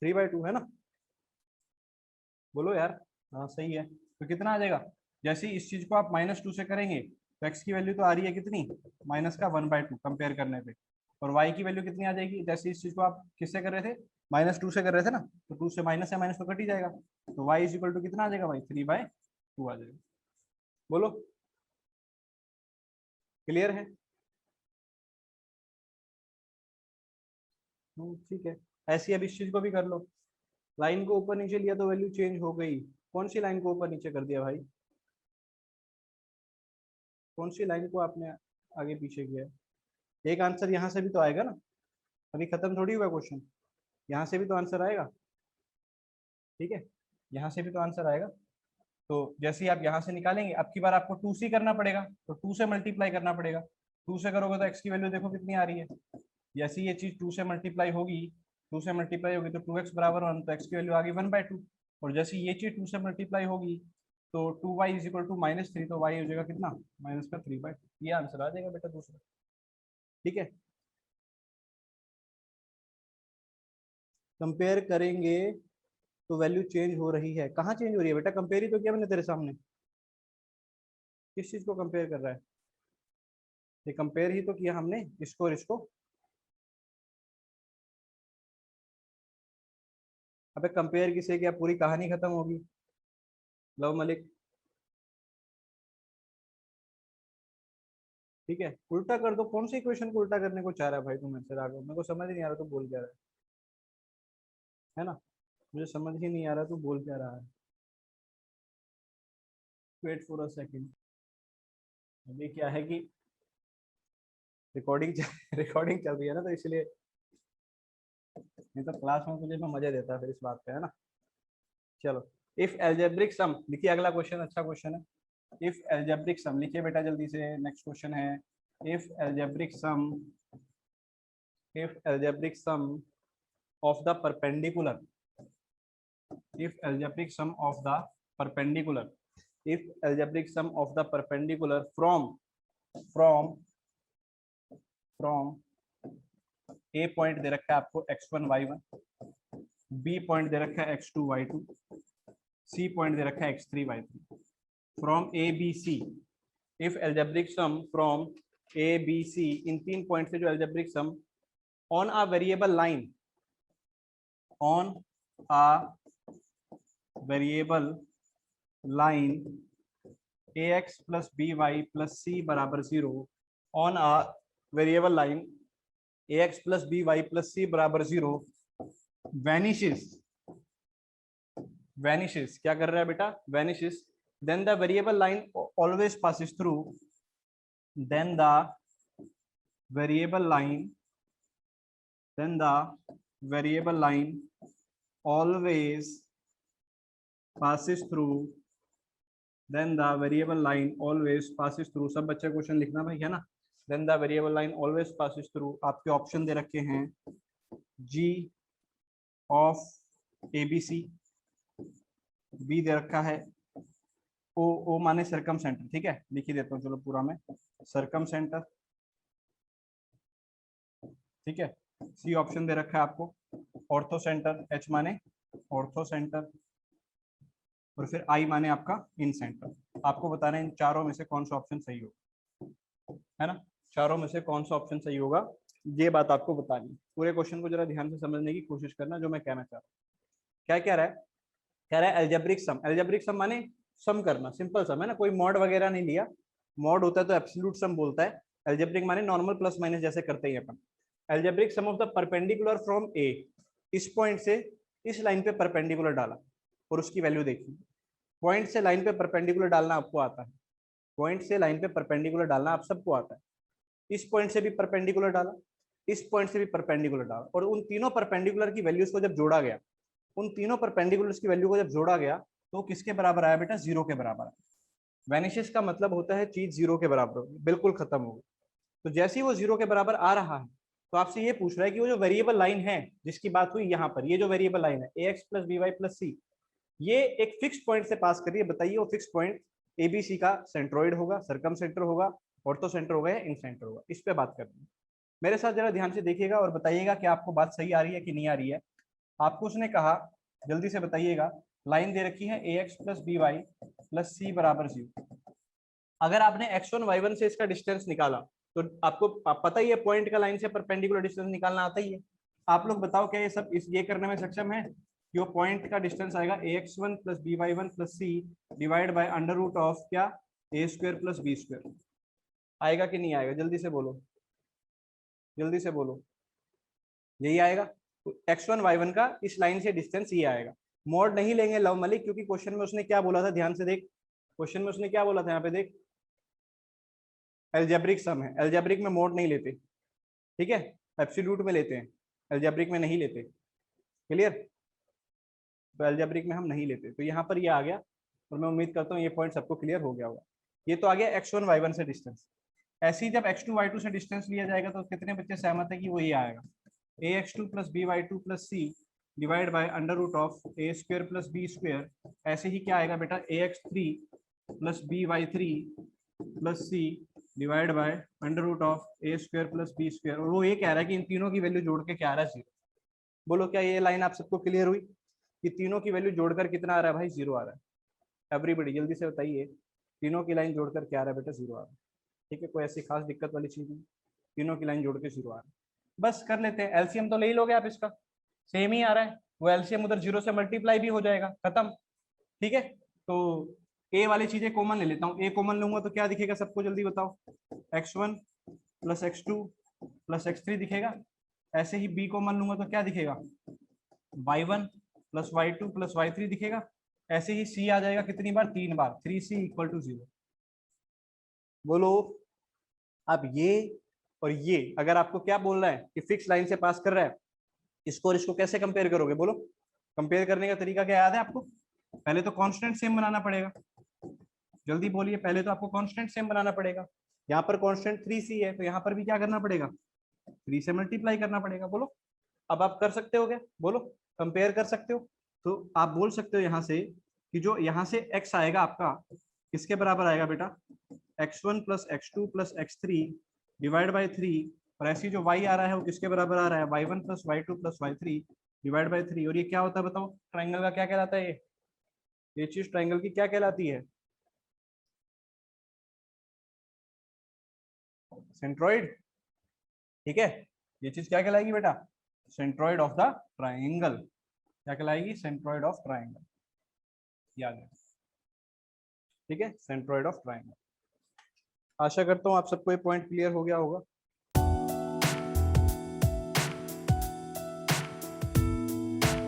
3/2, है ना। बोलो यार, हाँ सही है। तो कितना आ जाएगा, जैसे ही इस चीज को आप -2 से करेंगे तो x की वैल्यू तो आ रही है कितनी, -1/2 कंपेयर करने पे। और y की वैल्यू कितनी आ जाएगी, जैसे इस चीज को आप किससे कर रहे थे, -2 से कर रहे थे ना, तो 2 से माइनस है, माइनस तो कट ही जाएगा। तो y इज इक्वल टू कितना आ जाएगा भाई, 3/2 आ जाएगा। बोलो क्लियर है। ठीक है, ऐसी अब इस चीज को भी कर लो। लाइन को ऊपर नीचे लिया तो वैल्यू चेंज हो गई। कौन सी लाइन को ऊपर नीचे कर दिया भाई? कौन सी लाइन को आपने आगे पीछे किया? एक आंसर यहाँ से भी तो आएगा ना, अभी खत्म थोड़ी हुआ क्वेश्चन, यहाँ से भी तो आंसर आएगा। ठीक है, यहाँ से भी तो आंसर आएगा। तो जैसे ही आप यहाँ से निकालेंगे, अब की बार आपको 2c करना पड़ेगा, तो 2 से मल्टीप्लाई करना पड़ेगा। 2 से करोगे तो x की वैल्यू देखो कितनी आ रही है। जैसे ये चीज 2 से मल्टीप्लाई होगी, 2 से मल्टीप्लाई होगी तो 2x बराबर 1, तो x की वैल्यू आ गई 1/2। और जैसे ये चीज 2 से मल्टीप्लाई होगी तो 2y इज इक्वल टू -3, तो y हो जाएगा कितना, -3/2। ये आंसर आ जाएगा बेटा दूसरा। ठीक है, कंपेयर करेंगे तो वैल्यू चेंज हो रही है। कहाँ चेंज हो रही है बेटा? कंपेयर ही तो किया मैंने तेरे सामने। किस चीज को कंपेयर कर रहा है? ये कंपेयर ही तो किया हमने, इसको और इसको। अबे कंपेयर किसे किया, पूरी कहानी खत्म होगी। लव मलिक, ठीक है, उल्टा कर दो। कौन सी इक्वेशन को उल्टा करने को चाह रहा है भाई तू मुझसे? राघव, मेरे को समझ नहीं आ रहा तू बोल क्या रहा है ना? मुझे समझ ही नहीं आ रहा तू बोल क्या रहा है। Wait for a second. अभी क्या है कि रिकॉर्डिंग रिकॉर्डिंग चल रही है ना, तो इसलिए। नहीं तो क्लास में तुझे मैं मजा देता फिर इस बात पे, है ना। चलो, इफ एल्जेब्रिक सम, देखिए अगला क्वेश्चन अच्छा क्वेश्चन है। इफ एल्जेब्रिक सम, लिखिए बेटा जल्दी से, नेक्स्ट क्वेश्चन है। If algebraic sum, if algebraic sum of the perpendicular, if algebraic sum of the perpendicular, if algebraic sum of the perpendicular from a point दे रखा है आपको x1 y1, b पॉइंट दे रखा है x2 y2, c पॉइंट दे रखा है x3 y3, from a b c, if algebraic sum from a b c, इन तीन पॉइंट से जो algebraic sum on a variable line, on a variable line ax plus by plus c बराबर 0, on a variable line ax plus by plus c बराबर 0 vanishes, vanishes, क्या कर रहा है बेटा? vanishes, then the variable line always passes through, then the variable line, then the variable line always passes through, then the variable line always passes through, सब बच्चे question लिखना भाई, है ना। then the variable line always passes through, आपके option दे रखे हैं g of abc, b दे रखा है o माने सरकम सेंटर, ठीक है, लिख ही देता हूँ चलो पूरा में, सरकम सेंटर, ठीक है। सी ऑप्शन दे रखा है आपको ऑर्थो सेंटर, एच माने ऑर्थो सेंटर, और फिर आई माने आपका इन सेंटर। आपको बताना है इन चारों में से कौन सा ऑप्शन सही होगा, है ना। चारों में से कौन सा ऑप्शन सही होगा, ये बात आपको बतानी। पूरे क्वेश्चन को जरा ध्यान से समझने की कोशिश करना, जो मैं कहना चाह रहा हूँ। क्या कह रहा है? कह रहा है एल्जेब्रिक सम, एल्जेब्रिक सम माने सम करना, सिंपल सम, है ना, कोई मॉड वगैरह नहीं लिया। मॉड होता है तो एब्सोल्यूट सम बोलता है, एल्जेब्रिक माने नॉर्मल प्लस माइनस जैसे करते हैं अपन। Algebraic sum of the perpendicular from A, इस पॉइंट से इस लाइन पे परपेंडिकुलर डाला और उसकी वैल्यू देखी। पॉइंट से लाइन पे परपेंडिकुलर डालना आपको आता है, पॉइंट से लाइन पे परपेंडिकुलर डालना आप सबको आता है। इस पॉइंट से भी परपेंडिकुलर डाला, इस पॉइंट से भी परपेंडिकुलर डाला, और उन तीनों परपेंडिकुलर की वैल्यूज को जब जोड़ा गया, उन तीनों परपेंडिकुलर्स की वैल्यू को जब जोड़ा गया तो किसके बराबर आया बेटा? 0 के बराबर आया। वैनिशेस का मतलब होता है चीज 0 के बराबर होगी, बिल्कुल खत्म होगी। तो जैसे ही वो 0 के बराबर आ रहा है तो आपसे ये पूछ रहा है कि वो जो वेरिएबल लाइन है जिसकी बात हुई यहाँ पर, ये जो वेरिएबल लाइन है ax plus by plus c, ये एक फिक्स पॉइंट से पास कर रही है। बताइए वो फिक्स पॉइंट एबीसी का सेंट्रोइड होगा, सरकम सेंटर होगा, ऑर्थो सेंटर होगा या इन सेंटर होगा? इस पे बात करनी है। मेरे साथ जरा ध्यान से देखिएगा और बताइएगा कि आपको बात सही आ रही है कि नहीं आ रही है। आपको उसने कहा, जल्दी से बताइएगा, लाइन दे रखी है ax plus by plus c बराबर 0। अगर आपने x1 y1 से इसका डिस्टेंस निकाला तो आपको पता ही है पॉइंट का लाइन से परपेंडिकुलर डिस्टेंस निकालना आता ही है। आप लोग बताओ क्या ये सब ये करने में सक्षम है कि वो पॉइंट का डिस्टेंस आएगा ax1 plus by1 plus c divide by under root of क्या, a square plus b square? आएगा कि नहीं आएगा? जल्दी से बोलो, जल्दी से बोलो। यही आएगा। तो x1 y1 का इस लाइन से डिस्टेंस ये आएगा। मॉड नहीं लेंगे लव मलिक, क्योंकि क्वेश्चन में उसने क्या बोला था, ध्यान से देख, क्वेश्चन में उसने क्या बोला था, यहाँ पे देख, एल्जेब्रिक सम है, एल्जेब्रिक में मोड नहीं लेते, ठीक है, एब्सोल्यूट में लेते हैं, एल्जेब्रिक में नहीं लेते, क्लियर। तो एल्जेब्रिक में हम नहीं लेते, तो यहाँ पर ये आ गया, और मैं उम्मीद करता हूँ ये पॉइंट सबको क्लियर हो गया होगा। ये तो आ गया x1 y1 से डिस्टेंस। ऐसे ही जब x2 y2 से डिस्टेंस लिया जाएगा तो कितने बच्चे सहमत है कि वो ये आएगा, ax2 plus B Y two plus C divide by under root of A square plus B square. ऐसे ही क्या आएगा बेटा, ax3 plus B Y three plus C divide by under root of A square plus B square. और वो ये कह रहा है कि इन तीनों की वैल्यू जोड़ के क्या आ रहा है, 0। बोलो क्या ये लाइन आप सबको क्लियर हुई कि तीनों की वैल्यू जोड़कर कितना आ रहा है भाई, 0 आ रहा है। एवरीबडी जल्दी से बताइए, तीनों की लाइन जोड़कर क्या आ रहा है बेटा, 0 आ रहा है। ठीक है, कोई ऐसी खास दिक्कत वाली चीज नहीं, तीनों की लाइन जोड़ के 0 आ रहा है। बस कर लेते हैं, एलसीएम तो ले ही लोगे आप इसका, सेम ही आ रहा है, वो एलसीएम उधर 0 से मल्टीप्लाई भी हो जाएगा, खत्म। ठीक है, तो ए वाली चीजें कॉमन ले लेता हूँ, ए कॉमन लूंगा तो क्या दिखेगा सबको, जल्दी बताओ, x1 plus x2 plus x3 दिखेगा। ऐसे ही बी कॉमन लूंगा तो क्या दिखेगा, y1 plus y2 plus y3 दिखेगा। ऐसे ही सी आ जाएगा कितनी बार, 3 बार, 3c इक्वल टू 0। बोलो अब ये और ये अगर आपको क्या बोल रहा है कि फिक्स लाइन से पास कर रहा है, इसको और इसको कैसे कंपेयर करोगे, बोलो। कंपेयर करने का तरीका क्या याद है आपको, पहले तो कांस्टेंट सेम बनाना पड़ेगा, जल्दी बोलिए, पहले तो आपको कांस्टेंट सेम बनाना पड़ेगा। यहाँ पर कांस्टेंट 3c है, तो यहाँ पर भी क्या करना पड़ेगा, 3 से मल्टीप्लाई करना पड़ेगा। बोलो अब आप कर सकते हो क्या, बोलो, कंपेयर कर सकते हो। तो आप बोल सकते हो यहाँ से कि जो यहाँ से x आएगा आपका किसके बराबर आएगा बेटा, x1 plus x2 plus x3 divide by 3। और ऐसी जो y आ रहा है वो किसके बराबर आ रहा है, y1 plus y2 plus y3 divide by 3। और ये क्या होता है बताओ, ट्राइंगल का क्या कहलाता है, ये चीज ट्राइंगल की क्या कहलाती है, सेंट्रोइड। ठीक है, ये चीज क्या कहलाएगी बेटा, सेंट्रोइड ऑफ द ट्राइंगल। क्या कहलाएगी, सेंट्रोइड ऑफ ट्राइंगल, याद है। ठीक है, सेंट्रोइड ऑफ ट्राइंगल। आशा करता हूँ आप सबको ये पॉइंट क्लियर हो गया होगा।